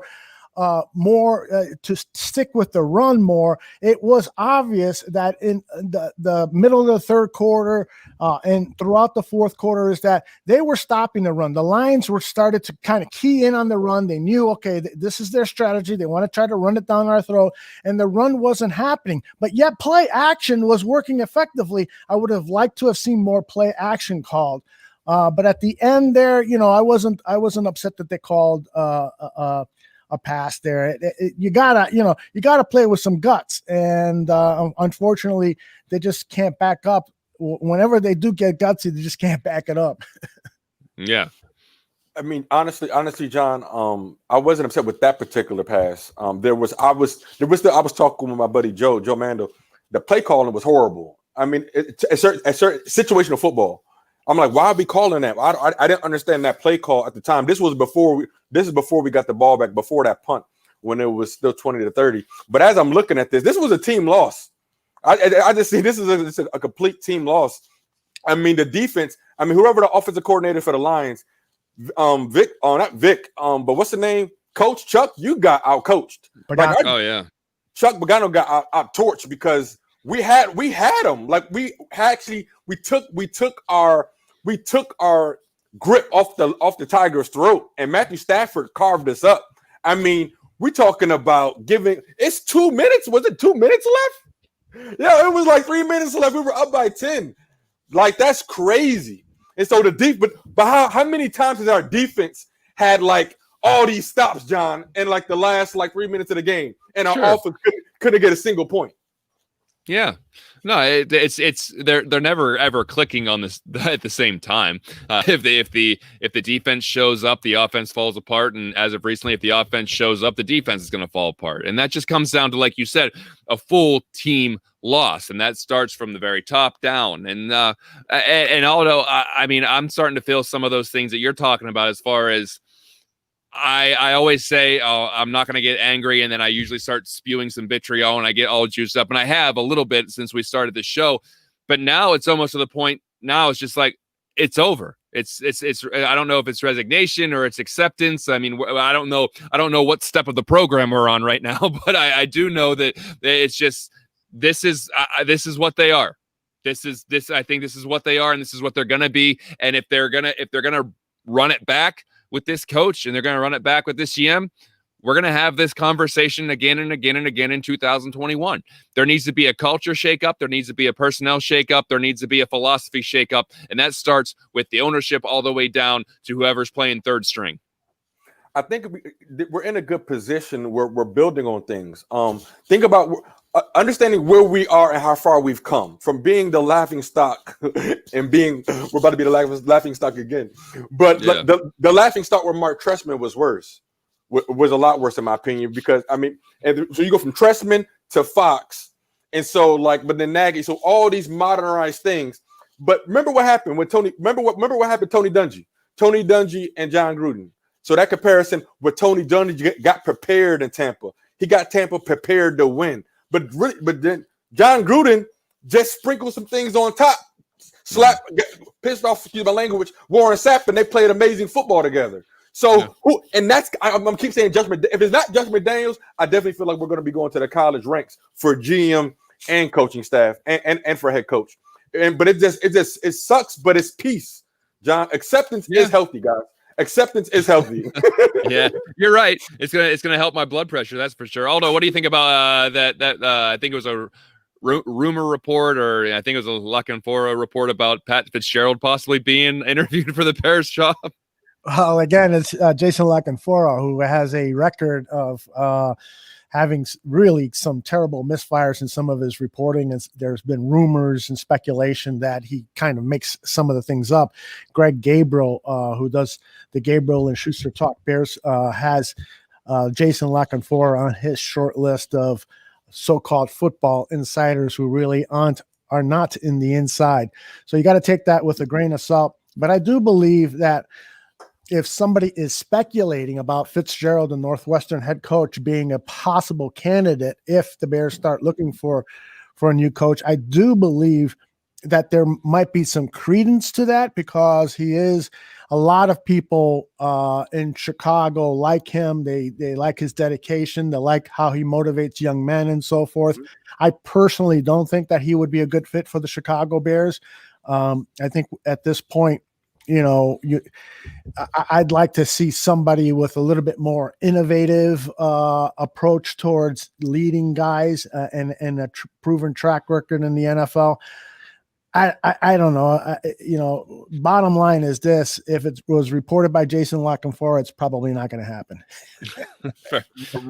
more to stick with the run more, it was obvious that in the middle of the third quarter and throughout the fourth quarter is that they were stopping the run. The Lions were started to kind of key in on the run. They knew, okay, this is their strategy. They want to try to run it down our throat, and the run wasn't happening. But yet play action was working effectively. I would have liked to have seen more play action called. But at the end there, I wasn't upset that they called a pass there. You gotta play with some guts, and unfortunately, they just can't back up. Whenever they do get gutsy, they just can't back it up. Yeah, I mean, honestly, John, I wasn't upset with that particular pass. I was talking with my buddy Joe Mando. The play calling was horrible. I mean, a certain situational football. I'm like, why are we calling that? I didn't understand that play call at the time. This is before we got the ball back, before that punt, when it was still 20-30. But as I'm looking at this was a team loss. I just see this is a complete team loss. I mean, the defense. I mean, whoever the offensive coordinator for the Lions, Vic, not Vic, but what's the name? Coach Chuck, you got out coached. Chuck Pagano got out torched because we had him. Like we took our grip off the Tiger's throat, and Matthew Stafford carved us up. I mean, we're talking about it's 2 minutes. Was it 2 minutes left? Yeah, it was like 3 minutes left. We were up by 10. Like, that's crazy. And so but how many times has our defense had like all these stops, John, in like the last 3 minutes of the game, and our offense couldn't get a single point? Yeah, no, it's they're never ever clicking on this at the same time. If the defense shows up, the offense falls apart, and as of recently, if the offense shows up, the defense is going to fall apart, and that just comes down to, like you said, a full team loss, and that starts from the very top down. And Aldo, I mean, I'm starting to feel some of those things that you're talking about as far as. I always say, I'm not going to get angry, and then I usually start spewing some vitriol, and I get all juiced up, and I have a little bit since we started the show, but now it's almost to the point. Now it's just like it's over. It's. I don't know if it's resignation or it's acceptance. I mean, I don't know what step of the program we're on right now, but I do know that it's just this is what they are. I think this is what they are, and this is what they're going to be. And if they're gonna run it back with this coach, and they're going to run it back with this GM, we're going to have this conversation again and again and again in 2021. There needs to be a culture shakeup. There needs to be a personnel shakeup. There needs to be a philosophy shakeup. And that starts with the ownership all the way down to whoever's playing third string. I think we're in a good position where we're building on things. Think about understanding where we are and how far we've come from being the laughing stock and we're about to be the laughing stock again. But the laughing stock where Mark Trestman was worse, was a lot worse in my opinion, because so you go from Trestman to Fox, and so but then Nagy, so all these modernized things. But remember what happened with Tony? Remember what happened to Tony Dungy and John Gruden. So that comparison with Tony Dungy got prepared in Tampa. He got Tampa prepared to win. But then John Gruden just sprinkled some things on top. Pissed off, excuse my language, Warren Sapp, and they played amazing football together. So I'm keep saying judgment. If it's not Josh McDaniels, I definitely feel like we're going to be going to the college ranks for GM and coaching staff and for head coach. But it sucks, but it's peace. John, acceptance is healthy, guys. Acceptance is healthy. Yeah, you're right. It's gonna help my blood pressure. That's for sure. Aldo, what do you think about that? I think it was a rumor report, or I think it was a Luck and Fora report about Pat Fitzgerald possibly being interviewed for the Bears job. Well, again, it's Jason La Canfora, who has a record of having really some terrible misfires in some of his reporting. And there's been rumors and speculation that he kind of makes some of the things up. Greg Gabriel, who does the Gabriel and Schuster Talk Bears, has Jason La Canfora on his short list of so-called football insiders who really are not in the inside. So you got to take that with a grain of salt. But I do believe that if somebody is speculating about Fitzgerald, the Northwestern head coach, being a possible candidate, if the Bears start looking for a new coach, I do believe that there might be some credence to that, because he is a lot of people in Chicago like him. They like his dedication. They like how he motivates young men and so forth. I personally don't think that he would be a good fit for the Chicago Bears. I think at this point, I'd like to see somebody with a little bit more innovative approach towards leading guys and a proven track record in the NFL. I don't know. Bottom line is this: if it was reported by Jason La Canfora, it's probably not going to happen.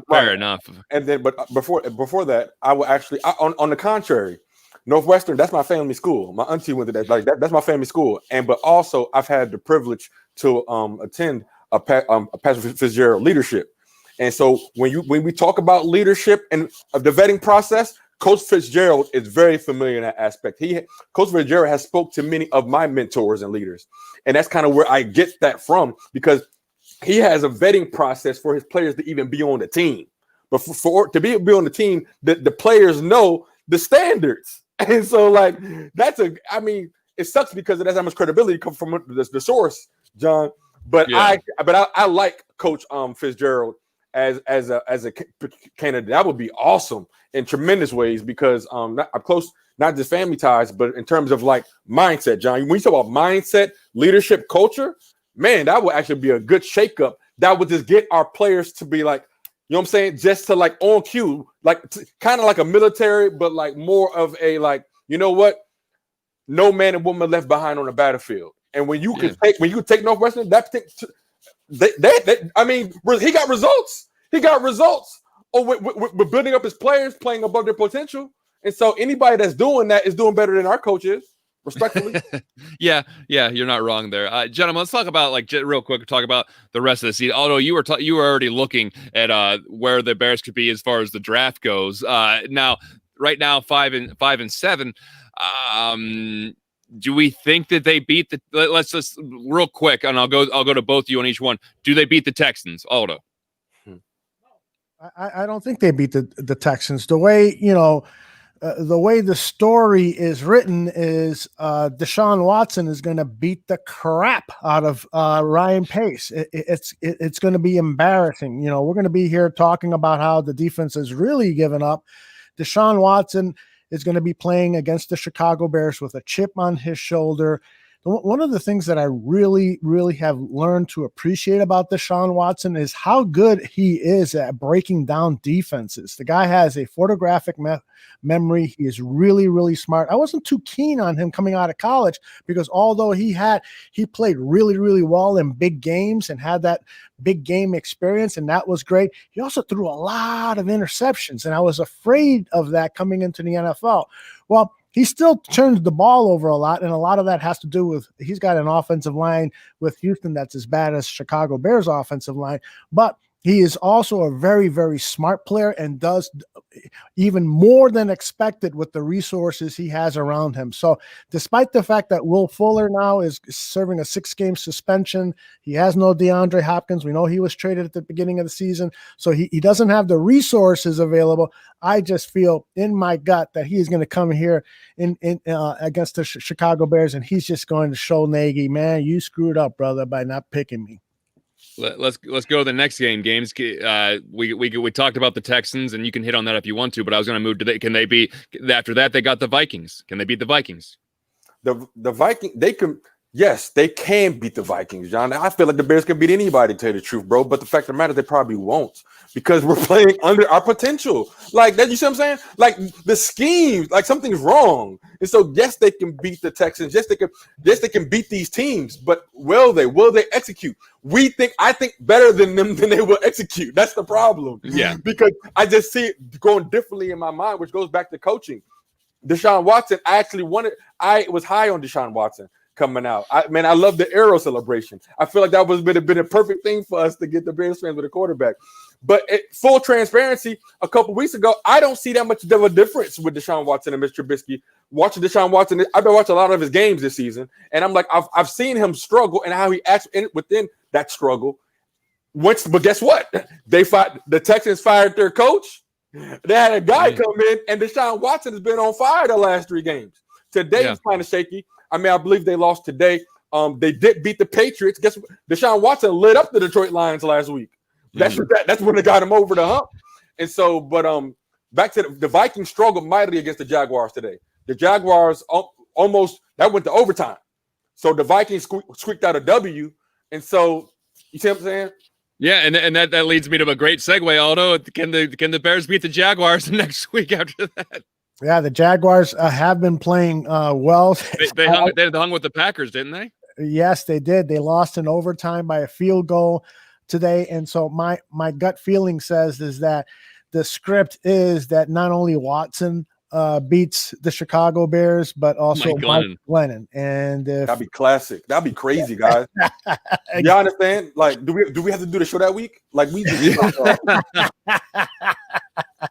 Fair enough. And then, but before that, I will actually, on the contrary, Northwestern, that's my family school. My auntie went to that. That's my family school. But also, I've had the privilege to attend a Pastor Fitzgerald leadership. And so when we talk about leadership and the vetting process, Coach Fitzgerald is very familiar in that aspect. Coach Fitzgerald has spoke to many of my mentors and leaders, and that's kind of where I get that from, because he has a vetting process for his players to even be on the team. But to be on the team, the players know the standards. And so, it sucks because it has that much credibility come from the source, John. But I like Coach Fitzgerald as a candidate. That would be awesome in tremendous ways, because I'm close, not just family ties, but in terms of mindset, John. When you talk about mindset, leadership, culture, man, that would actually be a good shakeup. That would just get our players to be you know what I'm saying? Just to on cue, kind of like a military, but more of a you know what? No man and woman left behind on the battlefield. And when you take Northwestern, he got results. He got results. With building up his players, playing above their potential. And so anybody that's doing that is doing better than our coach is. Respectfully. Yeah, you're not wrong there, gentlemen. Let's talk about real quick. Talk about the rest of the season. Although you were already looking at where the Bears could be as far as the draft goes. Now, right now, 5-7. Do we think that they beat the? Let's just real quick, and I'll go to both of you on each one. Do they beat the Texans, Aldo? I don't think they beat the Texans. The way the story is written is Deshaun Watson is going to beat the crap out of Ryan Pace. It's going to be embarrassing. We're going to be here talking about how the defense has really given up. Deshaun Watson is going to be playing against the Chicago Bears with a chip on his shoulder. one of the things that I really, really have learned to appreciate about Deshaun Watson is how good he is at breaking down defenses. The guy has a photographic memory. He is really, really smart. I wasn't too keen on him coming out of college because although he played really, really well in big games and had that big game experience, and that was great, he also threw a lot of interceptions, and I was afraid of that coming into the NFL. Well, he still turns the ball over a lot, and a lot of that has to do with he's got an offensive line with Houston that's as bad as Chicago Bears offensive line, but he is also a very, very smart player and does even more than expected with the resources he has around him. So despite the fact that Will Fuller now is serving a 6-game suspension, he has no DeAndre Hopkins. We know he was traded at the beginning of the season, so he doesn't have the resources available. I just feel in my gut that he's going to come here in against the Chicago Bears, and he's just going to show Nagy, man, you screwed up, brother, by not picking me. Let's go to the next games. We talked about the Texans, and you can hit on that if you want to. But I was going to move to can they be after that? They got the Vikings. Can they beat the Vikings? The Vikings, they can. Yes, they can beat the Vikings, John. I feel like the Bears can beat anybody, to tell you the truth, bro. But the fact of the matter, they probably won't because we're playing under our potential. Like that, you see what I'm saying? Like the schemes, like something's wrong. And so, yes, they can beat the Texans. Yes, they can beat these teams. But will they execute? I think better than them than they will execute. That's the problem. Yeah, because I just see it going differently in my mind, which goes back to coaching. Deshaun Watson, I was high on Deshaun Watson coming out. I love the arrow celebration. I feel like that would have been a perfect thing for us to get the Bears fans with a quarterback. But full transparency, a couple weeks ago, I don't see that much of a difference with Deshaun Watson and Mr. Trubisky. Watching Deshaun Watson, I've been watching a lot of his games this season, and I'm like, I've seen him struggle and how he acts within that struggle. But guess what? The Texans fired their coach. They had a guy come in, and Deshaun Watson has been on fire the last 3 games. Today is kind of shaky. I believe they lost today. They did beat the Patriots. Guess what? Deshaun Watson lit up the Detroit Lions last week. That's when they got him over the hump. And so, but back to the Vikings struggled mightily against the Jaguars today. The Jaguars almost went to overtime. So the Vikings squeaked out a W. And so, you see what I'm saying? Yeah, and that leads me to a great segue, Aldo. Can the Bears beat the Jaguars next week after that? Yeah, the Jaguars have been playing well. They hung with the Packers, didn't they? Yes, they did. They lost in overtime by a field goal today. And so my gut feeling says is that the script is that not only Watson beats the Chicago Bears, but also Mike Glennon. And that'd be classic. That'd be crazy, guys. Y'all understand? Like, do we have to do the show that week? Like we just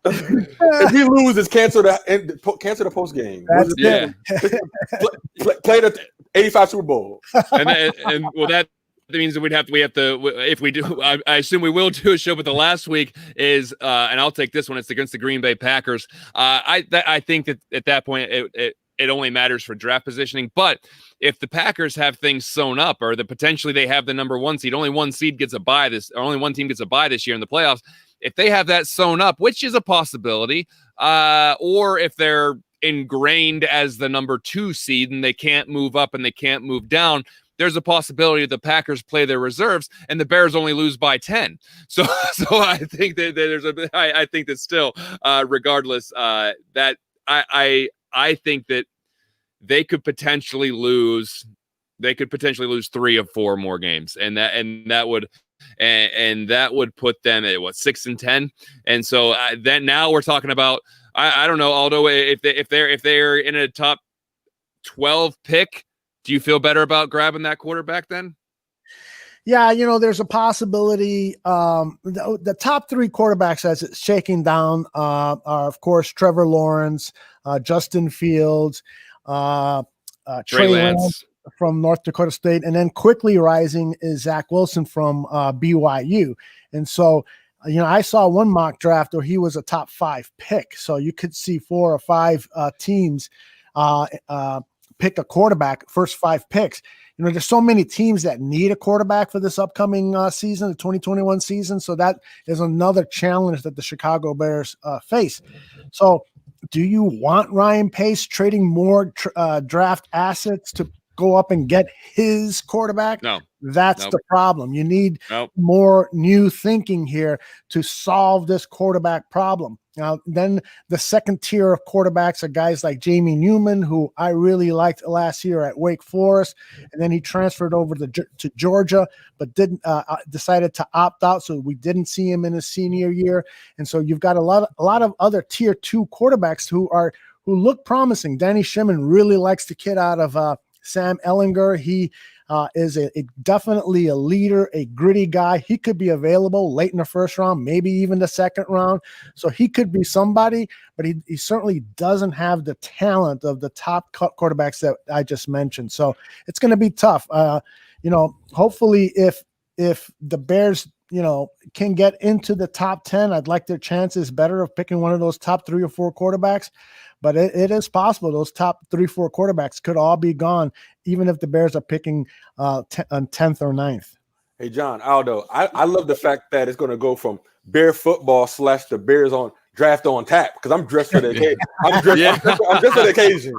if we lose, it's cancel the post game. Play the 85 Super Bowl. and well, that means that we have to if we do. I assume we will do a show, but the last week is and I'll take this one. It's against the Green Bay Packers. I think that at that point it only matters for draft positioning. But if the Packers have things sewn up, or potentially they have the number 1 seed, only one team gets a bye this year in the playoffs. If they have that sewn up, which is a possibility, or if they're ingrained as the number 2 seed and they can't move up and they can't move down, there's a possibility that the Packers play their reserves and the Bears only lose by 10. So I think that I think that still, regardless, that I think that they could potentially lose 3 of 4 more games, and that would put them at 6-10. And so then now we're talking about I don't know, Aldo, if they're in a top 12 pick, do you feel better about grabbing that quarterback then? Yeah, there's a possibility. The top 3 quarterbacks as it's shaking down are, of course, Trevor Lawrence, Justin Fields, Trey Lance from North Dakota State, and then quickly rising is Zach Wilson from BYU. And so, I saw one mock draft where he was a top 5 pick. So you could see 4 or 5 teams pick a quarterback, first 5 picks. There's so many teams that need a quarterback for this upcoming season, the 2021 season. So that is another challenge that the Chicago Bears face. So do you want Ryan Pace trading more draft assets to go up and get his quarterback. No. That's Nope. the problem. You need Nope. more new thinking here to solve this quarterback problem. Now, then the second tier of quarterbacks are guys like Jamie Newman, who I really liked last year at Wake Forest, and then he transferred over to Georgia, but decided to opt out, so we didn't see him in his senior year. And so you've got a lot of other tier 2 quarterbacks who look promising. Danny Schimmon really likes the kid out of Sam Ellinger. He is definitely a leader, a gritty guy. He could be available late in the first round, maybe even the second round. So he could be somebody, but he certainly doesn't have the talent of the top quarterbacks that I just mentioned. So it's going to be tough. Hopefully if the Bears, can get into the top 10, I'd like their chances better of picking one of those top 3 or 4 quarterbacks. But it is possible those top 3-4 quarterbacks could all be gone, even if the Bears are picking on 10th or 9th. Hey, John, Aldo, I love the fact that it's going to go from Bear football / the Bears on draft on tap, because I'm dressed for the occasion. I'm dressed for the occasion.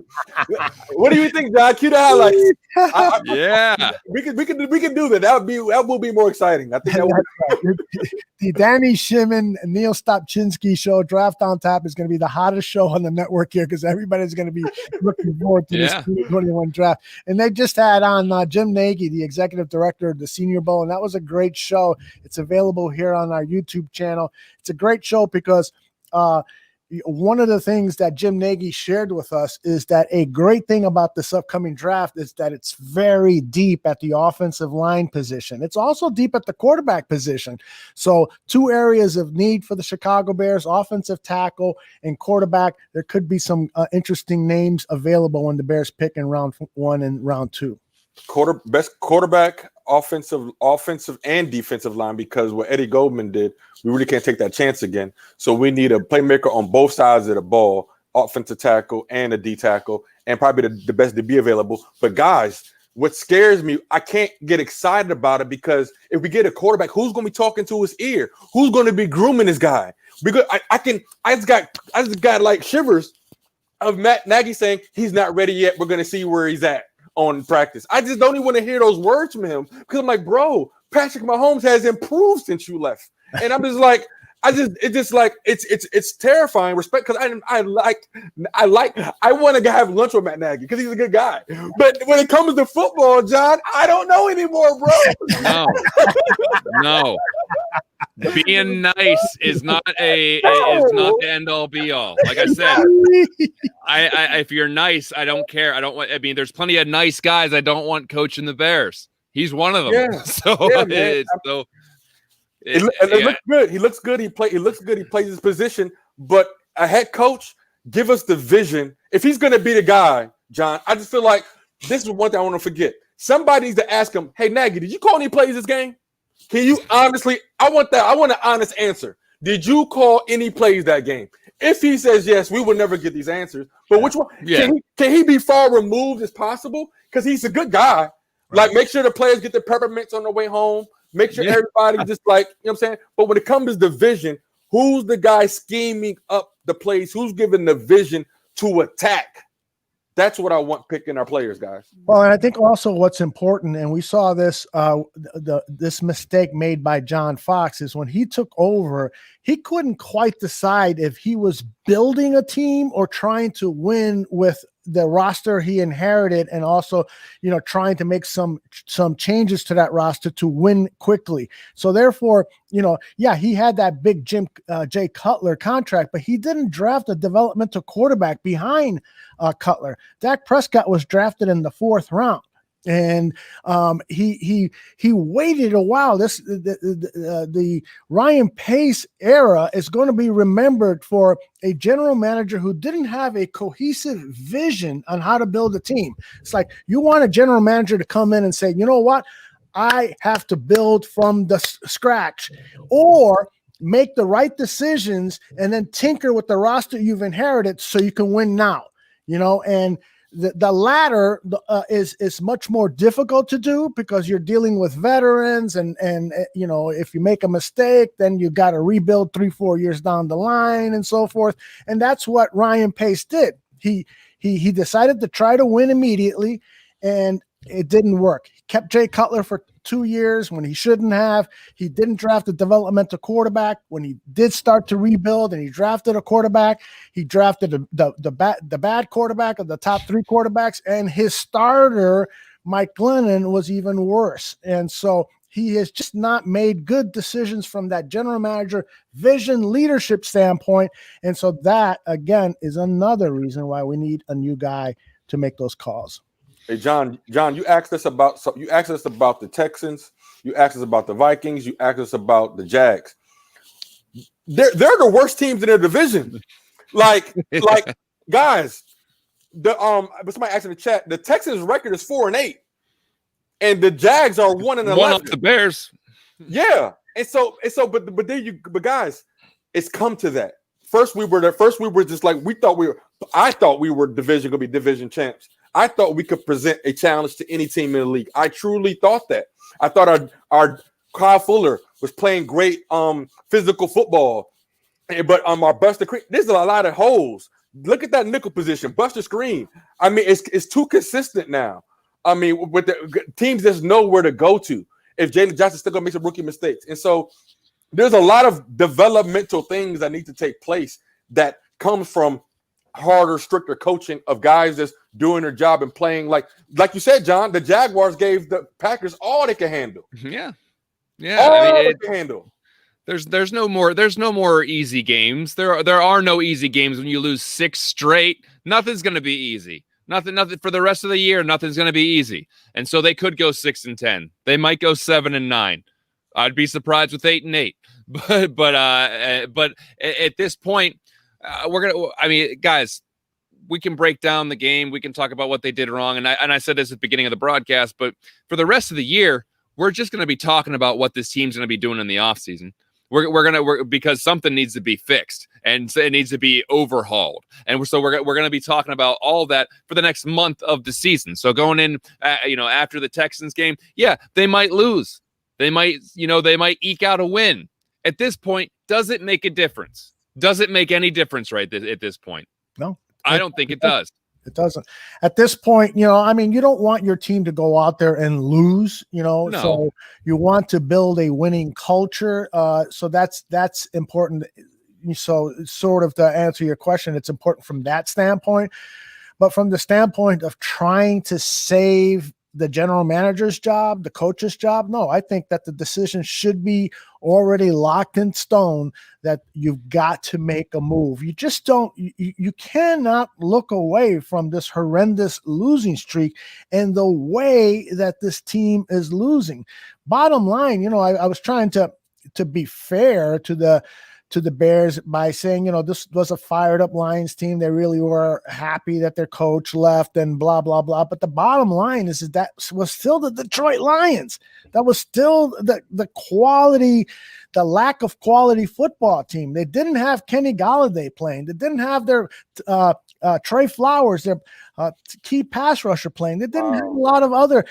What do you think, John? Cue the highlights. Yeah, we can do that. That will be more exciting. I think that would the Danny Schimmon and Neil Stopchinski show, Draft on Tap, is going to be the hottest show on the network here, because everybody's going to be looking forward to this 2021 draft. And they just had on Jim Nagy, the executive director of the Senior Bowl, and that was a great show. It's available here on our YouTube channel. It's a great show because one of the things that Jim Nagy shared with us is that a great thing about this upcoming draft is that it's very deep at the offensive line position. It's also deep at the quarterback position. So 2 areas of need for the Chicago Bears, offensive tackle and quarterback. There could be some interesting names available when the Bears pick in round 1 and round 2. Best quarterback, offensive and defensive line, because what Eddie Goldman did, we really can't take that chance again. So we need a playmaker on both sides of the ball, offensive tackle and a D tackle, and probably the best to be available. But guys, what scares me, I can't get excited about it, because if we get a quarterback, who's going to be talking to his ear? Who's going to be grooming this guy? Because I just got like shivers of Matt Nagy saying he's not ready yet. We're going to see where he's at on practice. I just don't even want to hear those words from him, because I'm like, bro, Patrick Mahomes has improved since you left. And I'm just like, it's terrifying. Respect, because I want to have lunch with Matt Nagy because he's a good guy. But when it comes to football, John, I don't know anymore, bro. No. Being nice is not the end all be all. Like I said, if you're nice, I don't care. There's plenty of nice guys I don't want coaching the Bears. He's one of them. Yeah. It looks good. He looks good. He looks good. He plays his position. But a head coach, give us the vision. If he's going to be the guy, John, I just feel like this is one thing I want to forget. Somebody needs to ask him, hey, Nagy, did you call any plays this game? Can you honestly, I want an honest answer. Did you call any plays that game? If he says yes, we will never get these answers. But which one? Yeah. Can he be far removed as possible? Because he's a good guy. Right. Like, make sure the players get their peppermints on the way home. Make sure everybody just like, you know what I'm saying? But when it comes to the vision, who's the guy scheming up the plays? Who's giving the vision to attack? That's what I want picking our players, guys. Well, and I think also what's important, and we saw this this mistake made by John Fox, is when he took over, he couldn't quite decide if he was building a team or trying to win with the roster he inherited, and also, trying to make some changes to that roster to win quickly. So therefore, he had that big Jay Cutler contract, but he didn't draft a developmental quarterback behind Cutler. Dak Prescott was drafted in the 4th round. And he waited a while. The Ryan Pace era is going to be remembered for a general manager who didn't have a cohesive vision on how to build a team. It's like, you want a general manager to come in and say, you know what, I have to build from the scratch, or make the right decisions and then tinker with the roster you've inherited so you can win now. And the latter is much more difficult to do, because you're dealing with veterans, and if you make a mistake, then you got to rebuild 3-4 years down the line and so forth. And that's what Ryan Pace did. He decided to try to win immediately, and it didn't work. He kept Jay Cutler for 2 years when he shouldn't have. He didn't draft a developmental quarterback. When he did start to rebuild and he drafted a quarterback, he drafted the bad quarterback of the top 3 quarterbacks, and his starter, Mike Glennon, was even worse. And so he has just not made good decisions from that general manager vision leadership standpoint. And so that, again, is another reason why we need a new guy to make those calls. Hey, John, you asked us about the Texans. You asked us about the Vikings. You asked us about the Jags. They're the worst teams in their division. Like guys, somebody asked in the chat, the Texans' record is 4-8, and the Jags are 1-11. One off the Bears. Yeah, but guys, it's come to that. First we were just like I thought we were gonna be division champs. I thought we could present a challenge to any team in the league. I truly thought that. I thought our Kyle Fuller was playing great physical football, but our Buster Screen, there's a lot of holes. Look at that nickel position, Buster Screen. I mean, it's too consistent now. I mean, with the teams just know where to go to if Jalen Johnson's still gonna make some rookie mistakes, and so there's a lot of developmental things that need to take place that comes from harder, stricter coaching of guys that's doing their job and playing like you said, John. The Jaguars gave the Packers all they can handle. Yeah. All I mean, they can handle. There's no more easy games. There are no easy games when you lose 6 straight. Nothing's going to be easy. Nothing for the rest of the year. Nothing's going to be easy. And so they could go 6-10. They might go 7-9. I'd be surprised with 8-8. But at this point, guys, we can break down the game. We can talk about what they did wrong. And I said this at the beginning of the broadcast, but for the rest of the year, we're just going to be talking about what this team's going to be doing in the offseason. Because something needs to be fixed and it needs to be overhauled. And so we're going to be talking about all that for the next month of the season. So going in, after the Texans game, yeah, they might lose. They might eke out a win. At this point, does it make a difference? Does it make any difference at this point? No. I don't think it does. It doesn't. At this point, you don't want your team to go out there and lose, No. So you want to build a winning culture. So that's important. So sort of to answer your question, it's important from that standpoint. But from the standpoint of trying to save the general manager's job, the coach's job, no, I think that the decision should be already locked in stone that you've got to make a move. You just don't, you cannot look away from this horrendous losing streak and the way that this team is losing. Bottom line, I was trying to be fair to the Bears by saying, this was a fired up Lions team. They really were happy that their coach left and blah, blah, blah. But the bottom line is that was still the Detroit Lions. That was still the quality, the lack of quality football team. They didn't have Kenny Golladay playing. They didn't have their Trey Flowers, their key pass rusher playing. They didn't have a lot of other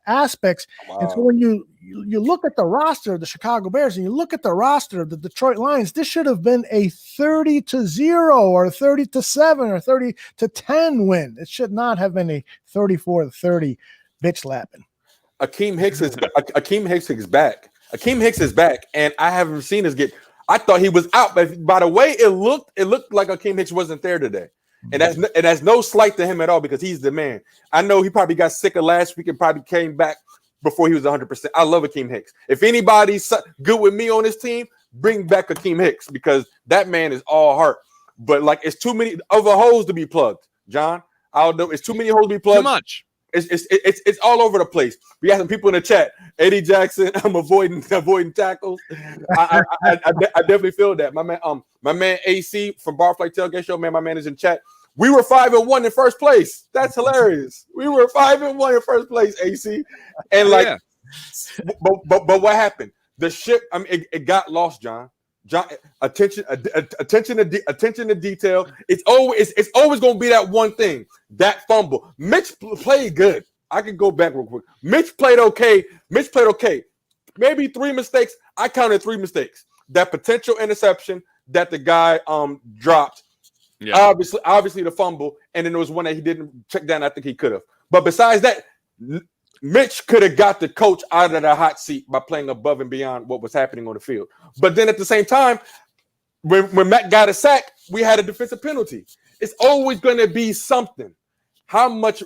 aspects. Wow. And so when you look at the roster of the Chicago Bears and you look at the roster of the Detroit Lions, this should have been a 30-0 or 30-7 or 30-10 win. It should not have been a 34-30 bitch slapping. Akeem Hicks is back. Akeem Hicks is back, and I haven't seen us get. I thought he was out, but by the way it looked like Akeem Hicks wasn't there today. And that's no slight to him at all because he's the man. I know he probably got sick of last week and probably came back before he was 100%. I love Akeem Hicks. If anybody's good with me on this team, bring back Akeem Hicks because that man is all heart. But it's too many other holes to be plugged, John. I don't know. It's too many holes to be plugged. Too much. It's all over the place. We got some people in the chat. Eddie Jackson, I'm avoiding tackles. I definitely feel that. My man AC from Barfly Tailgate Show, man, my man is in chat. We were 5-1 in first place. That's hilarious. We were 5-1 in first place, AC. And but what happened? The ship. I mean, it got lost, John. Attention to detail. It's always going to be that one thing. That fumble. Mitch played good. I can go back real quick. Mitch played okay. Maybe 3 mistakes. I counted 3 mistakes. That potential interception that the guy dropped. Yeah. Obviously the fumble, and then there was one that he didn't check down. I think he could have. But besides that, Mitch could have got the coach out of the hot seat by playing above and beyond what was happening on the field. But then at the same time, when Matt got a sack, we had a defensive penalty. It's always going to be something. How much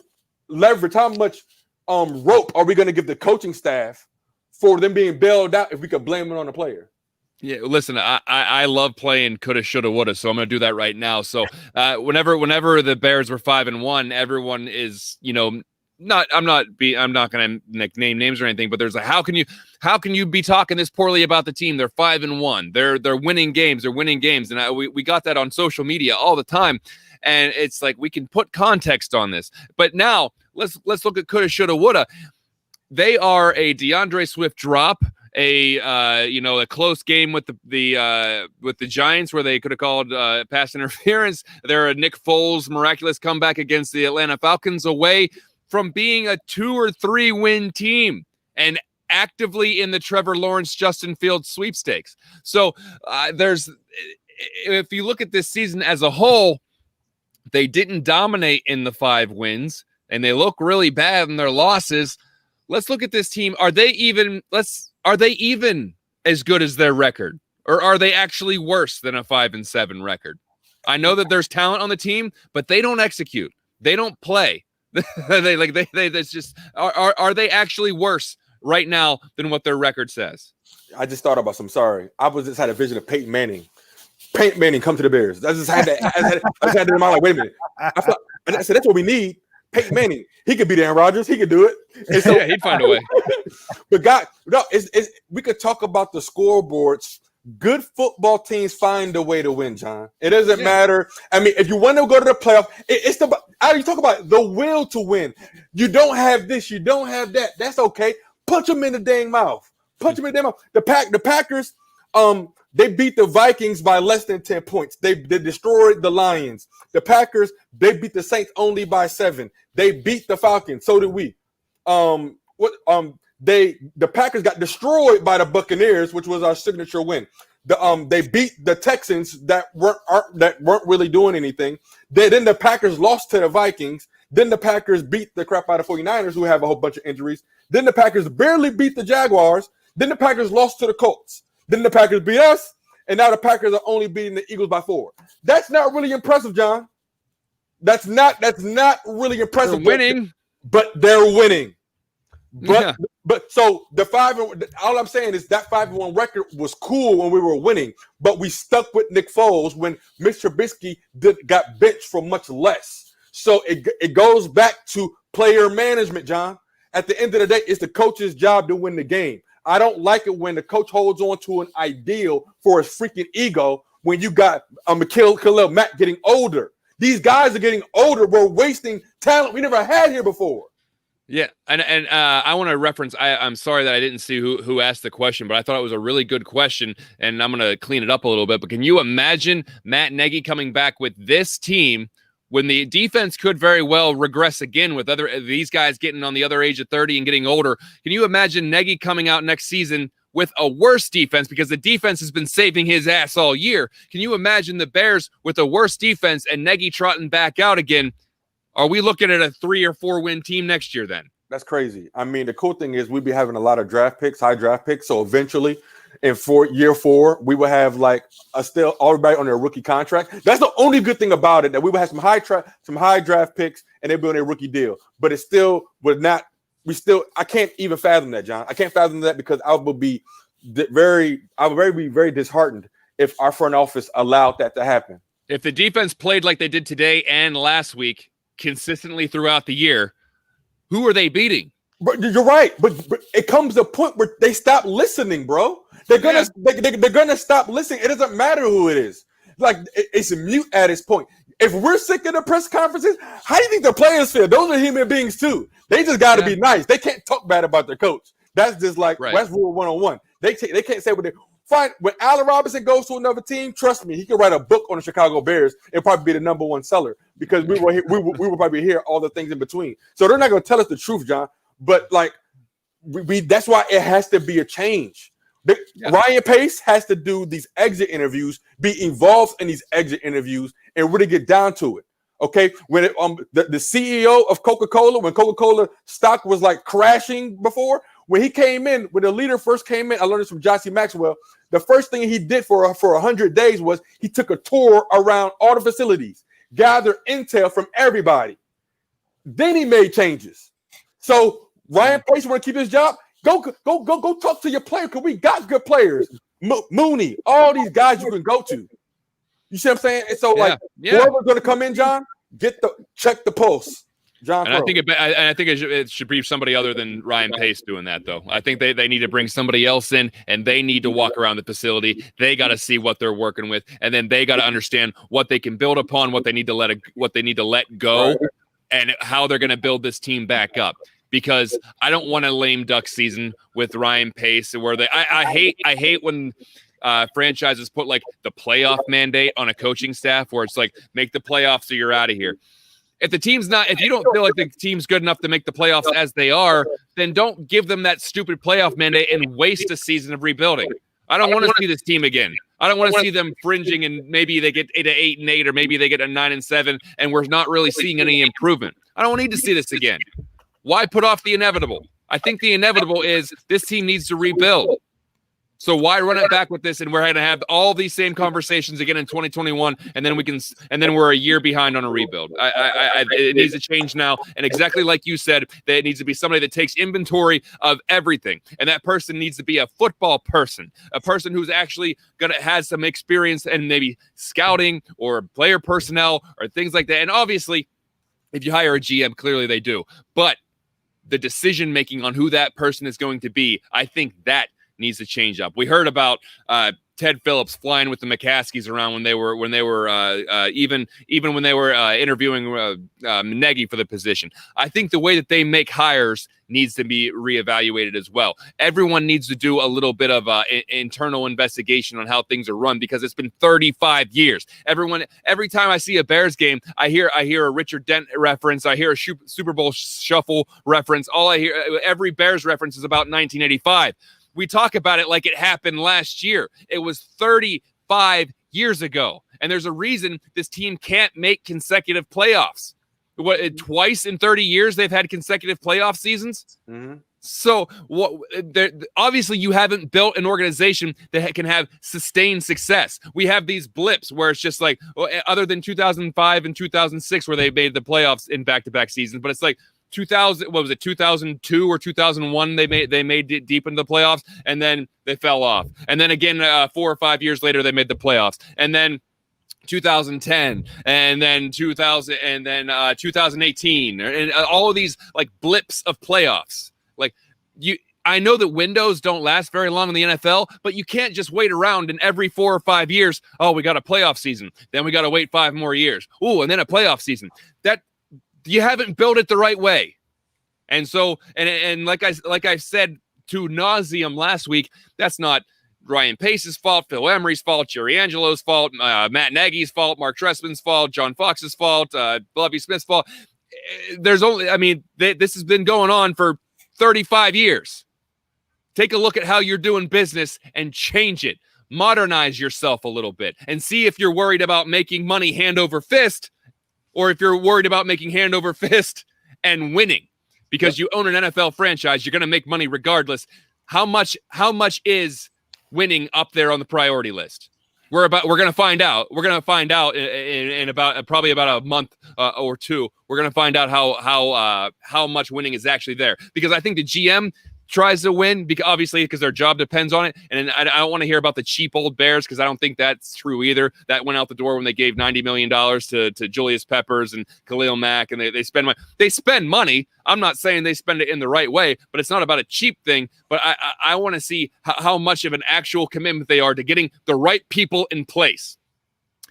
leverage, how much rope are we going to give the coaching staff for them being bailed out if we could blame it on the player? Yeah, listen, I love playing coulda, shoulda, woulda, so I'm going to do that right now. So whenever the Bears were 5-1, everyone is, I'm not going to name names or anything, but there's how can you be talking this poorly about the team? They're 5-1. They're winning games. And we got that on social media all the time. And it's like, we can put context on this, but now let's look at coulda, shoulda, woulda. They are a DeAndre Swift drop, a close game with the Giants where they could have called pass interference. They're a Nick Foles miraculous comeback against the Atlanta Falcons away from being a 2 or 3 win team and actively in the Trevor Lawrence, Justin Fields sweepstakes. So if you look at this season as a whole, they didn't dominate in the 5 wins and they look really bad in their losses. Let's look at this team. Are they even as good as their record, or are they actually worse than a 5-7 record? I know that there's talent on the team, but they don't execute. They don't play. That's just are they actually worse right now than what their record says? I just thought about some. Sorry, I just had a vision of Peyton Manning. Peyton Manning come to the Bears. I just had that. I just had that in my mind. Like, wait a minute. I said that's what we need. Peyton Manning. He could beat Aaron Rodgers. He could do it. And so, yeah, he'd find a way. But God, no, we could talk about the scoreboards. Good football teams find a way to win, John. It doesn't matter. I mean, if you want to go to the playoff, it's about. You talk about the will to win. You don't have this. You don't have that. That's okay. Punch them in the dang mouth. Punch them in the dang mouth. The Packers, they beat the Vikings by less than 10 points. They destroyed the Lions. The Packers, they beat the Saints only by 7. They beat the Falcons. So did we. The Packers got destroyed by the Buccaneers, which was our signature win. They beat the Texans that weren't really doing anything. Then the Packers lost to the Vikings. Then the Packers beat the crap out of 49ers, who have a whole bunch of injuries. Then the Packers barely beat the Jaguars. Then the Packers lost to the Colts. Then the Packers beat us, and now the Packers are only beating the Eagles by 4. That's not really impressive, John. That's not really impressive. They're winning, but they're winning. But so all I'm saying is that 5-1 record was cool when we were winning, but we stuck with Nick Foles when Mitch Trubisky got benched for much less. So it goes back to player management, John. At the end of the day, it's the coach's job to win the game. I don't like it when the coach holds on to an ideal for his freaking ego when you got Khalil Mack getting older. These guys are getting older. We're wasting talent we never had here before. Yeah, and I want to reference. I'm sorry that I didn't see who asked the question, but I thought it was a really good question, and I'm going to clean it up a little bit. But can you imagine Matt Nagy coming back with this team when the defense could very well regress again with these guys getting on the other age of 30 and getting older? Can you imagine Nagy coming out next season with a worse defense because the defense has been saving his ass all year? Can you imagine the Bears with a worse defense and Nagy trotting back out again? Are we looking at a 3 or 4 win team next year then? That's crazy. I mean, the cool thing is we'd be having a lot of draft picks, high draft picks. So eventually in year 4, we will have like still everybody on their rookie contract. That's the only good thing about it, that we would have some high draft picks and they'll be on a rookie deal. But it still would not. I can't even fathom that, John. I can't fathom that because I would be very disheartened if our front office allowed that to happen. If the defense played like they did today and last week consistently throughout the year, who are they beating? But you're right, but it comes to a point where they stop listening, bro. They're gonna stop listening. It doesn't matter who it is. Like it's a mute at its point. If we're sick of the press conferences, how do you think the players feel? Those are human beings too. They just got to be nice. They can't talk bad about their coach. That's just like that's rule 101. They can't say what they fine. When Allen Robinson goes to another team, trust me, he can write a book on the Chicago Bears. It'll probably be the #1 seller because we will probably hear all the things in between. So they're not going to tell us the truth, John. But like that's why it has to be a change. Ryan Pace has to do these exit interviews, be involved in these exit interviews, and really get down to it. Okay, when the CEO of Coca-Cola, when Coca-Cola stock was like crashing before, when he came in, when the leader first came in, I learned this from Jossie Maxwell. The first thing he did for 100 days was he took a tour around all the facilities, gathered intel from everybody. Then he made changes. So Ryan Pace want to keep his job? Go talk to your player because we got good players. Mooney, all these guys you can go to. You see what I'm saying? And so whoever's going to come in, John, check the pulse. John, and I think it should be somebody other than Ryan Pace doing that, though. I think they need to bring somebody else in, and they need to walk around the facility. They got to see what they're working with, and then they got to understand what they can build upon, what they need to let go, and how they're going to build this team back up. Because I don't want a lame duck season with Ryan Pace, where I hate when franchises put like the playoff mandate on a coaching staff, where it's like make the playoffs or you're out of here. If you don't feel like the team's good enough to make the playoffs as they are, then don't give them that stupid playoff mandate and waste a season of rebuilding. I don't want to see this team again. I don't want to see them fringing and maybe they get 8-8, or maybe they get a 9-7, and we're not really seeing any improvement. I don't need to see this again. Why put off the inevitable? I think the inevitable is this team needs to rebuild. So why run it back with this? And we're going to have all these same conversations again in 2021, and then we're a year behind on a rebuild. It needs to change now. And exactly like you said, that it needs to be somebody that takes inventory of everything, and that person needs to be a football person, a person who's actually has some experience and maybe scouting or player personnel or things like that. And obviously, if you hire a GM, clearly they do, but the decision making on who that person is going to be, I think that needs to change up. We heard about Ted Phillips flying with the McCaskies around when they were even when they were interviewing Nagy for the position. I think the way that they make hires needs to be reevaluated as well. Everyone needs to do a little bit of internal investigation on how things are run, because it's been 35 years. Every time I see a Bears game, I hear a Richard Dent reference. I hear a Super Bowl shuffle reference. All I hear, every Bears reference is about 1985. We talk about it like it happened last year. It was 35 years ago. And there's a reason this team can't make consecutive playoffs. Twice in 30 years they've had consecutive playoff seasons? Mm-hmm. So obviously you haven't built an organization that can have sustained success. We have these blips where it's just like, other than 2005 and 2006 where they made the playoffs in back-to-back seasons, but it's like 2002 or 2001 they made it deep into the playoffs, and then they fell off, and then again 4 or 5 years later they made the playoffs, and then 2010, and then 2000, and then 2018, and all of these like blips of playoffs. Like I know that windows don't last very long in the NFL, but you can't just wait around and every 4 or 5 years, we got a playoff season, then we got to wait 5 more years, and then a playoff season. That you haven't built it the right way. And so, and like I said to nauseum last week, that's not Ryan Pace's fault, Phil Emery's fault, Jerry Angelo's fault, Matt Nagy's fault, Mark Trestman's fault, John Fox's fault, Lovie Smith's fault. This has been going on for 35 years. Take a look at how you're doing business and change it. Modernize yourself a little bit and see if you're worried about making money hand over fist, or if you're worried about making hand over fist and winning. Because you own an NFL franchise, you're going to make money regardless. How much is winning up there on the priority list? We're going to find out. We're going to find out in about probably about a month or two. We're going to find out how much winning is actually there. Because I think the GM tries to win because their job depends on it. And I don't want to hear about the cheap old Bears, because I don't think that's true either. That went out the door when they gave $90 million to Julius Peppers and Khalil Mack, and they spend money. They spend money. I'm not saying they spend it in the right way, but it's not about a cheap thing. But I want to see how much of an actual commitment they are to getting the right people in place.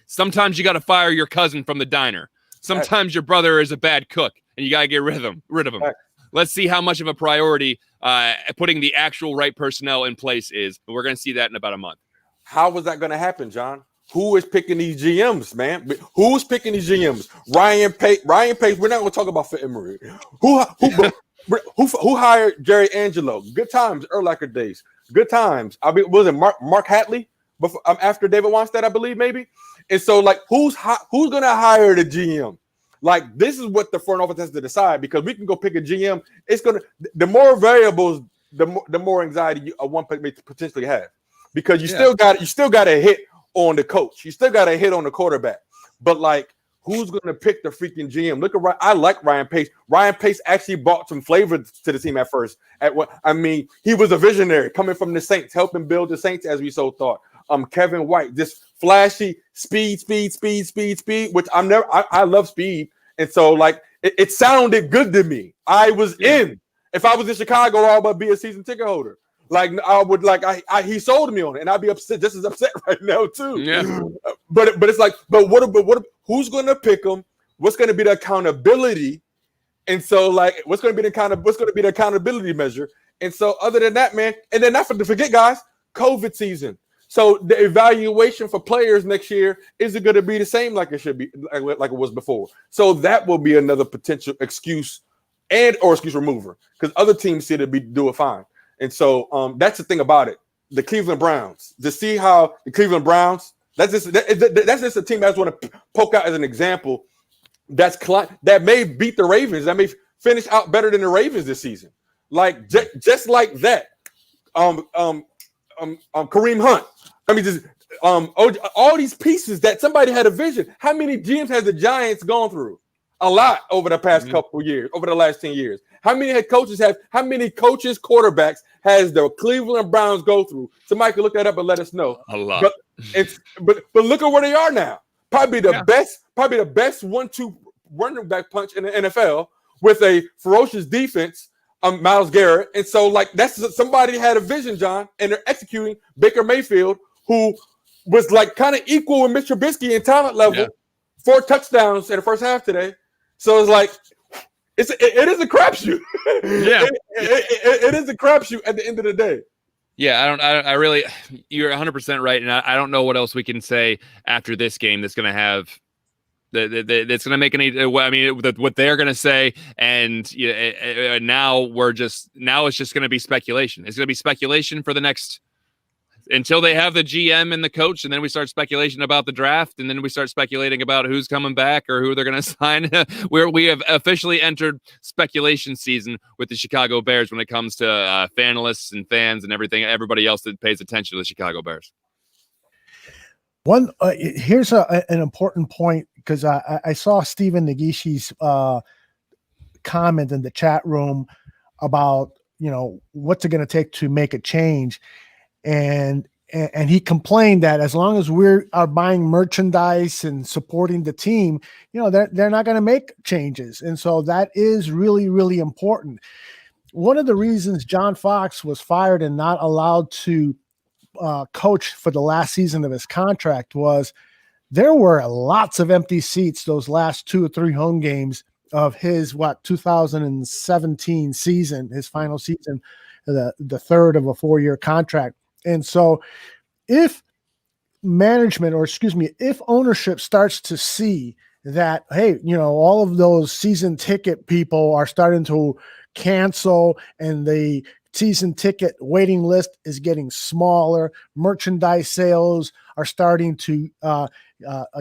Sometimes you got to fire your cousin from the diner. Sometimes your brother is a bad cook, and you got to get rid of him. Let's see how much of a priority putting the actual right personnel in place is. But we're going to see that in about a month. How was that going to happen, John? Who is picking these GMs, man? Who's picking these GMs? Ryan Pace. We're not going to talk about Phil Emery. Who hired Jerry Angelo? Good times, Urlacher days. Good times. Was it Mark Hatley after David Wannstedt, I believe, maybe? And so, like, who's going to hire the GM? Like, this is what the front office has to decide, because we can go pick a GM. It's going to, the more variables, the more anxiety one may potentially have, because you still got a hit on the coach. You still got a hit on the quarterback. But like, who's going to pick the freaking GM? Look at I like Ryan Pace. Ryan Pace actually brought some flavor to the team at first. He was a visionary coming from the Saints, helping build the Saints as we so thought. Kevin White, this flashy speed, which I love speed. And so like, it sounded good to me. I was in. If I was in Chicago, I would be a season ticket holder. Like, I would he sold me on it, and I'd be upset, just as upset right now too. Yeah. But it's like, who's going to pick them? What's going to be the accountability? And so like, what's going to be the accountability measure? And so other than that, man, and then not to forget, guys, COVID season. So the evaluation for players next year isn't going to be the same like it should be, like it was before. So that will be another potential excuse remover, because other teams see to do it fine. And so that's the thing about it. The Cleveland Browns, to see how the Cleveland Browns, that's just a team that's want to poke out as an example that may beat the Ravens, that may finish out better than the Ravens this season. Like just like that. Kareem Hunt. I mean, just all these pieces that somebody had a vision. How many GMs has the Giants gone through? A lot over the past couple years, over the last 10 years. How many quarterbacks has the Cleveland Browns go through? Somebody could look that up and let us know. A lot. But look at where they are now. Probably the best 1-2 running back punch in the NFL, with a ferocious defense, Myles Garrett. And so like, that's somebody had a vision, John, and they're executing. Baker Mayfield, who was like kind of equal with Mitch Trubisky in talent level, 4 touchdowns in the first half today. So it's like, it is a crapshoot. Yeah, it is a crapshoot at the end of the day. Yeah, I really, you're 100% right, and I don't know what else we can say after this game that's going to have that's going to make any. I mean, what they're going to say, and now it's just going to be speculation. It's going to be speculation for the next, until they have the GM and the coach, and then we start speculation about the draft, and then we start speculating about who's coming back or who they're going to sign. We have officially entered speculation season with the Chicago Bears when it comes to fanalists and fans and everybody else that pays attention to the Chicago Bears. Here's an important point, because I saw Stephen Nagishi's comment in the chat room about what's it going to take to make a change. And he complained that as long as we are buying merchandise and supporting the team, they're not going to make changes. And so that is really, really important. One of the reasons John Fox was fired and not allowed to coach for the last season of his contract was there were lots of empty seats those last 2 or 3 home games of his 2017 season, his final season, the third of a 4-year contract. And so if if ownership starts to see that, hey, all of those season ticket people are starting to cancel and the season ticket waiting list is getting smaller, merchandise sales are starting to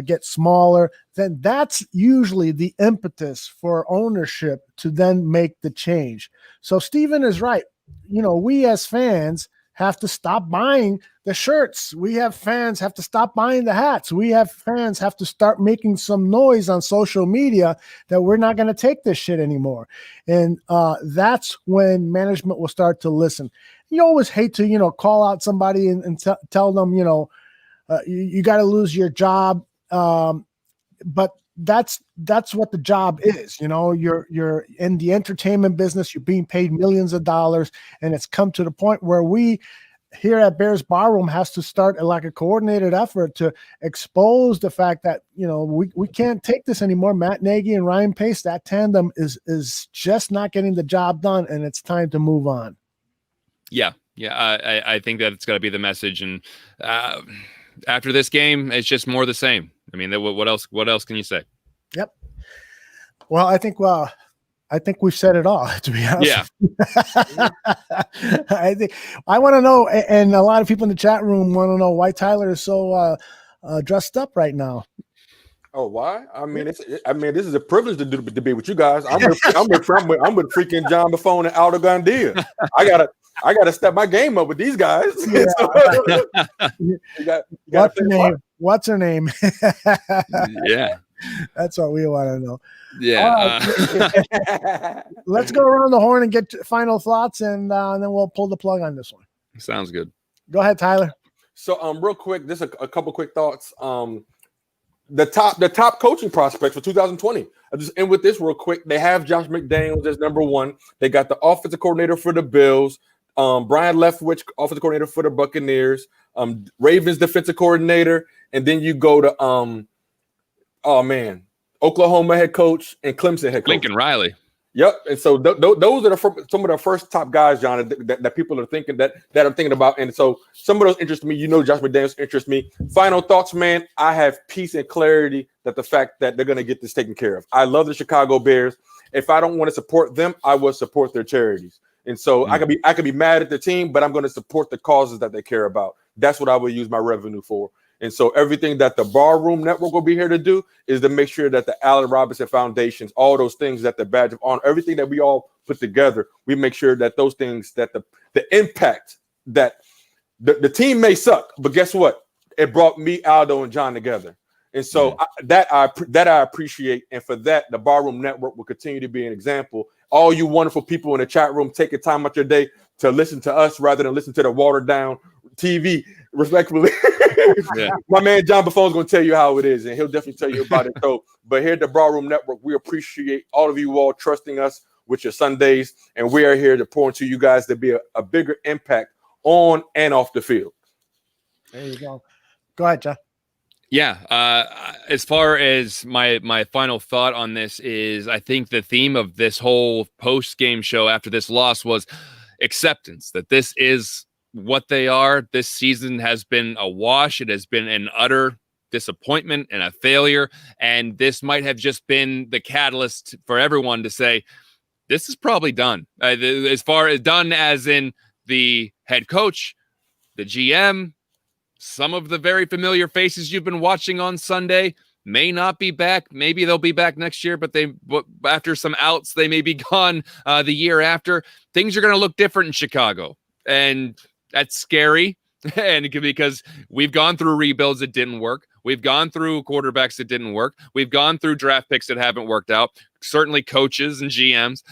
get smaller, then that's usually the impetus for ownership to then make the change. So Stephen is right. We as fans have to stop buying the shirts. We have fans have to stop buying the hats. We have fans have to start making some noise on social media that we're not going to take this shit anymore. And that's when management will start to listen. You always hate to, call out somebody and tell them, you got to lose your job. But that's what the job is. You're in the entertainment business, you're being paid millions of dollars, and it's come to the point where we here at Bears Barroom has to start like a coordinated effort to expose the fact that we can't take this anymore. Matt Nagy and Ryan Pace, that tandem is just not getting the job done, and it's time to move on. Yeah, I think that it's got to be the message, and after this game, it's just more the same. I mean, what else can you say? Yep. Well, I think we've said it all, to be honest. Yeah. I want to know, and a lot of people in the chat room want to know why Tyler is so dressed up right now. Oh, why? I mean, this is a privilege to be with you guys. I'm with freaking John Buffone and Aldo Gandia. I gotta step my game up with these guys. Yeah. What's her name? Yeah. That's what we want to know. Yeah. Let's go around the horn and get final thoughts, and then we'll pull the plug on this one. Sounds good. Go ahead, Tyler. So, real quick, just a couple quick thoughts. The top coaching prospects for 2020. I'll just end with this real quick. They have Josh McDaniels as number one. They got the offensive coordinator for the Bills, Brian Leftwich, offensive coordinator for the Buccaneers, Ravens defensive coordinator, and then you go to Oklahoma head coach and Clemson head coach. Lincoln Riley. Yep. And so those are some of the first top guys, John, that people are thinking that I'm thinking about. And so some of those interest me. Josh McDaniels interests me. Final thoughts, man. I have peace and clarity that the fact that they're going to get this taken care of. I love the Chicago Bears. If I don't want to support them, I will support their charities. And so I could be mad at the team, but I'm going to support the causes that they care about. That's what I will use my revenue for. And so everything that the Barroom Network will be here to do is to make sure that the Allen Robinson Foundations, all those things that the badge of honor, everything that we all put together, we make sure that those things, that the impact that the team may suck, but guess what? It brought me, Aldo, and John together. And so I appreciate. And for that, the Barroom Network will continue to be an example. All you wonderful people in the chat room taking time out your day to listen to us rather than listen to the watered down TV, respectfully. Yeah. My man John Buffone is going to tell you how it is, and he'll definitely tell you about it. So, but here at the Barroom Network, we appreciate all of you all trusting us with your Sundays, and we are here to pour into you guys to be a bigger impact on and off the field. There you go. Go ahead, John. Yeah. As far as my final thought on this is, I think the theme of this whole post-game show after this loss was acceptance, that this is what they are. This season has been a wash. It has been an utter disappointment and a failure. And this might have just been the catalyst for everyone to say, this is probably done. As far as done as in the head coach, the GM, some of the very familiar faces you've been watching on Sunday may not be back. Maybe they'll be back next year, but after some outs, they may be gone the year after. Things are going to look different in Chicago. And that's scary, and because we've gone through rebuilds that didn't work. We've gone through quarterbacks that didn't work. We've gone through draft picks that haven't worked out, certainly coaches and GMs.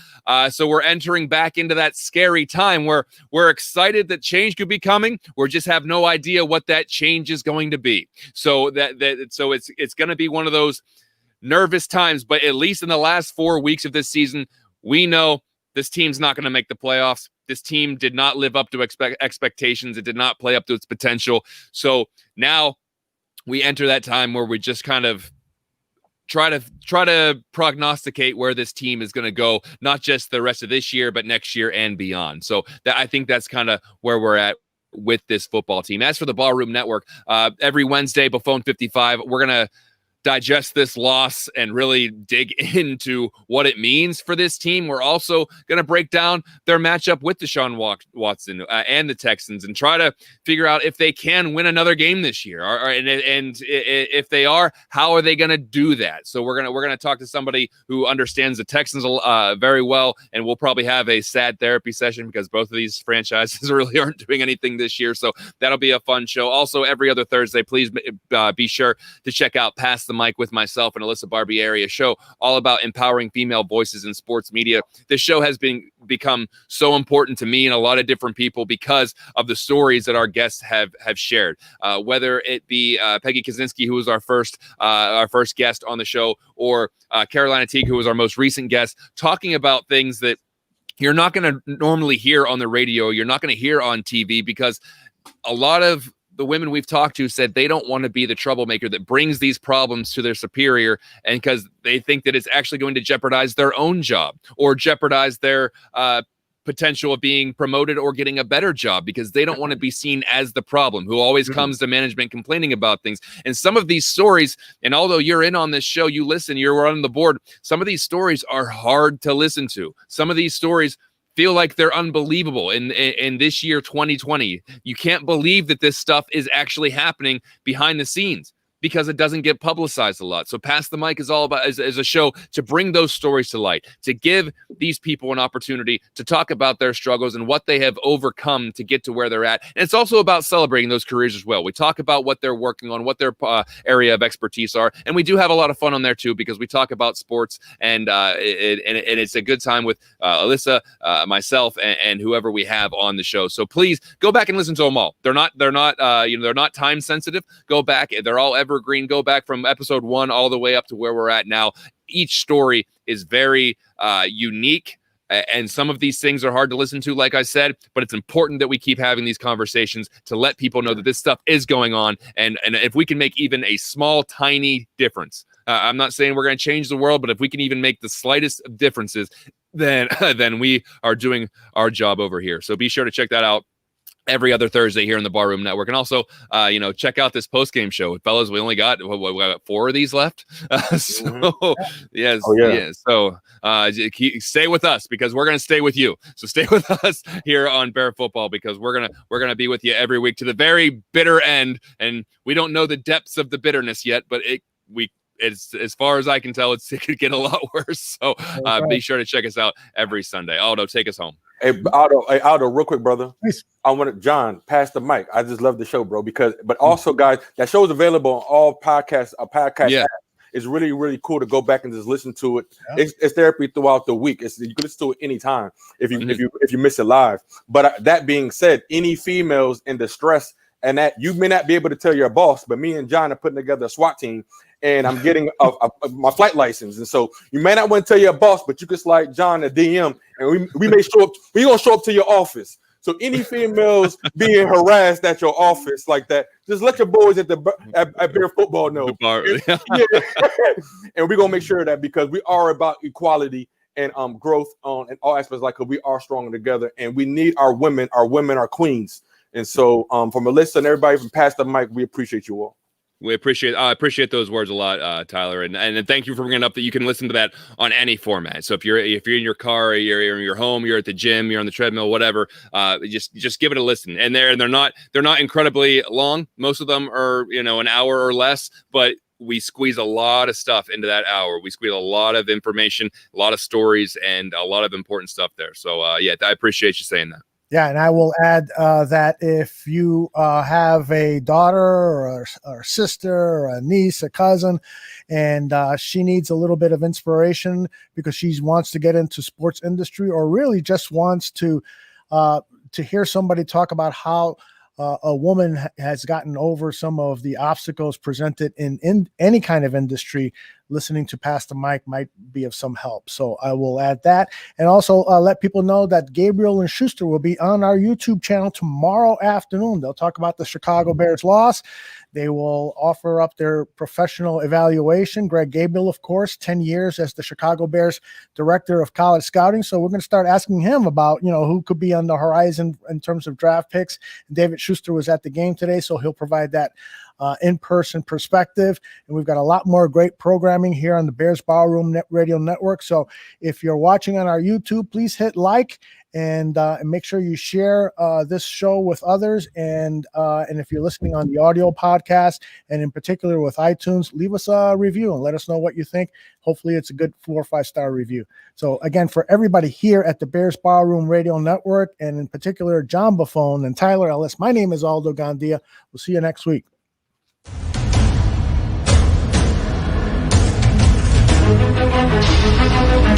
So we're entering back into that scary time where we're excited that change could be coming. We just have no idea what that change is going to be. So it's going to be one of those nervous times, but at least in the last 4 weeks of this season, we know this team's not going to make the playoffs. This team did not live up to expectations. It did not play up to its potential. So now we enter that time where we just kind of try to prognosticate where this team is going to go, not just the rest of this year, but next year and beyond. So I think that's kind of where we're at with this football team. As for the Ballroom Network, every Wednesday, Buffone 55, we're going to digest this loss and really dig into what it means for this team. We're also going to break down their matchup with Deshaun Watson and the Texans and try to figure out if they can win another game this year. And if they are, how are they going to do that? So we're going to talk to somebody who understands the Texans very well, and we'll probably have a sad therapy session because both of these franchises really aren't doing anything this year. So that'll be a fun show. Also, every other Thursday, please be sure to check out Pass the Mic with myself and Alyssa Barbieri, a show all about empowering female voices in sports media. This show has become so important to me and a lot of different people because of the stories that our guests have shared. Whether it be Peggy Kaczynski, who was our first guest on the show, or Carolina Teague, who was our most recent guest, talking about things that you're not going to normally hear on the radio, you're not going to hear on TV, because a lot of the women we've talked to said they don't want to be the troublemaker that brings these problems to their superior, and because they think that it's actually going to jeopardize their own job or jeopardize their potential of being promoted or getting a better job, because they don't want to be seen as the problem who always comes to management complaining about things. And some of these stories, and although you're in on this show, you listen, you're on the board, some of these stories are hard to listen to. Some of these stories feel like they're unbelievable in this year 2020. You can't believe that this stuff is actually happening behind the scenes. because it doesn't get publicized a lot. So Pass the Mic is all about is a show to bring those stories to light, to give these people an opportunity to talk about their struggles and what they have overcome to get to where they're at. And it's also about celebrating those careers as well. We talk about what they're working on, what their area of expertise are, and we do have a lot of fun on there too, because we talk about sports, and it's a good time with Alyssa, myself, and whoever we have on the show. So please go back and listen to them all. They're not time sensitive. Go back; they're all evergreen. Go back from episode 1 all the way up to where we're at now. Each story is very unique. And some of these things are hard to listen to, like I said, but it's important that we keep having these conversations to let people know that this stuff is going on. And if we can make even a small, tiny difference, I'm not saying we're going to change the world, but if we can even make the slightest of differences, then we are doing our job over here. So be sure to check that out every other Thursday here in the Barroom Network. And also, check out this post-game show. Fellas, we only got, we got 4 of these left. Yes. So stay with us, because we're going to stay with you. So stay with us here on Bear Football, because we're going to be with you every week to the very bitter end. And we don't know the depths of the bitterness yet, but it's as far as I can tell, it could get a lot worse. So be sure to check us out every Sunday. Aldo, take us home. Hey Aldo, real quick, brother. Please. I want to, John, pass the mic. I just love the show, bro. But also, guys, that show is available on all podcasts. Apps. It's really, really cool to go back and just listen to it. Yeah. It's therapy throughout the week. You can listen to it anytime if you miss it live. But that being said, any females in distress, and that you may not be able to tell your boss, but me and John are putting together a SWAT team, and I'm getting my flight license. And so you may not want to tell your boss, but you can slide John a DM, and we may show up. We're going to show up to your office. So any females being harassed at your office like that, just let your boys at Bear Football know. And we're going to make sure of that, because we are about equality and growth in all aspects. Like, we are stronger together, and we need our women. Our women are queens. And so from Alyssa and everybody from Pass the Mic, we appreciate you all. We appreciate those words a lot, Tyler, and thank you for bringing up that you can listen to that on any format. So if you're in your car, or you're in your home, you're at the gym, you're on the treadmill, whatever, just give it a listen. And they're not incredibly long. Most of them are an hour or less, but we squeeze a lot of stuff into that hour. We squeeze a lot of information, a lot of stories, and a lot of important stuff there. So I appreciate you saying that. Yeah, and I will add that if you have a daughter or a sister or a niece, a cousin, and she needs a little bit of inspiration because she wants to get into sports industry, or really just wants to hear somebody talk about how a woman has gotten over some of the obstacles presented in any kind of industry, listening to Pass the Mic might be of some help. So I will add that. And also let people know that Gabriel and Schuster will be on our YouTube channel tomorrow afternoon. They'll talk about the Chicago Bears loss. They will offer up their professional evaluation. Greg Gabriel, of course, 10 years as the Chicago Bears director of college scouting. So we're going to start asking him about, who could be on the horizon in terms of draft picks. David Schuster was at the game today, so he'll provide that in-person perspective. And we've got a lot more great programming here on the Bears Ballroom Radio Network. So if you're watching on our YouTube, please hit like and make sure you share this show with others. And if you're listening on the audio podcast, and in particular with iTunes, leave us a review and let us know what you think. Hopefully it's a good 4 or 5 star review. So again, for everybody here at the Bears Ballroom Radio Network, and in particular John Buffone and Tyler Ellis, my name is Aldo Gandia. We'll see you next week. Thank you.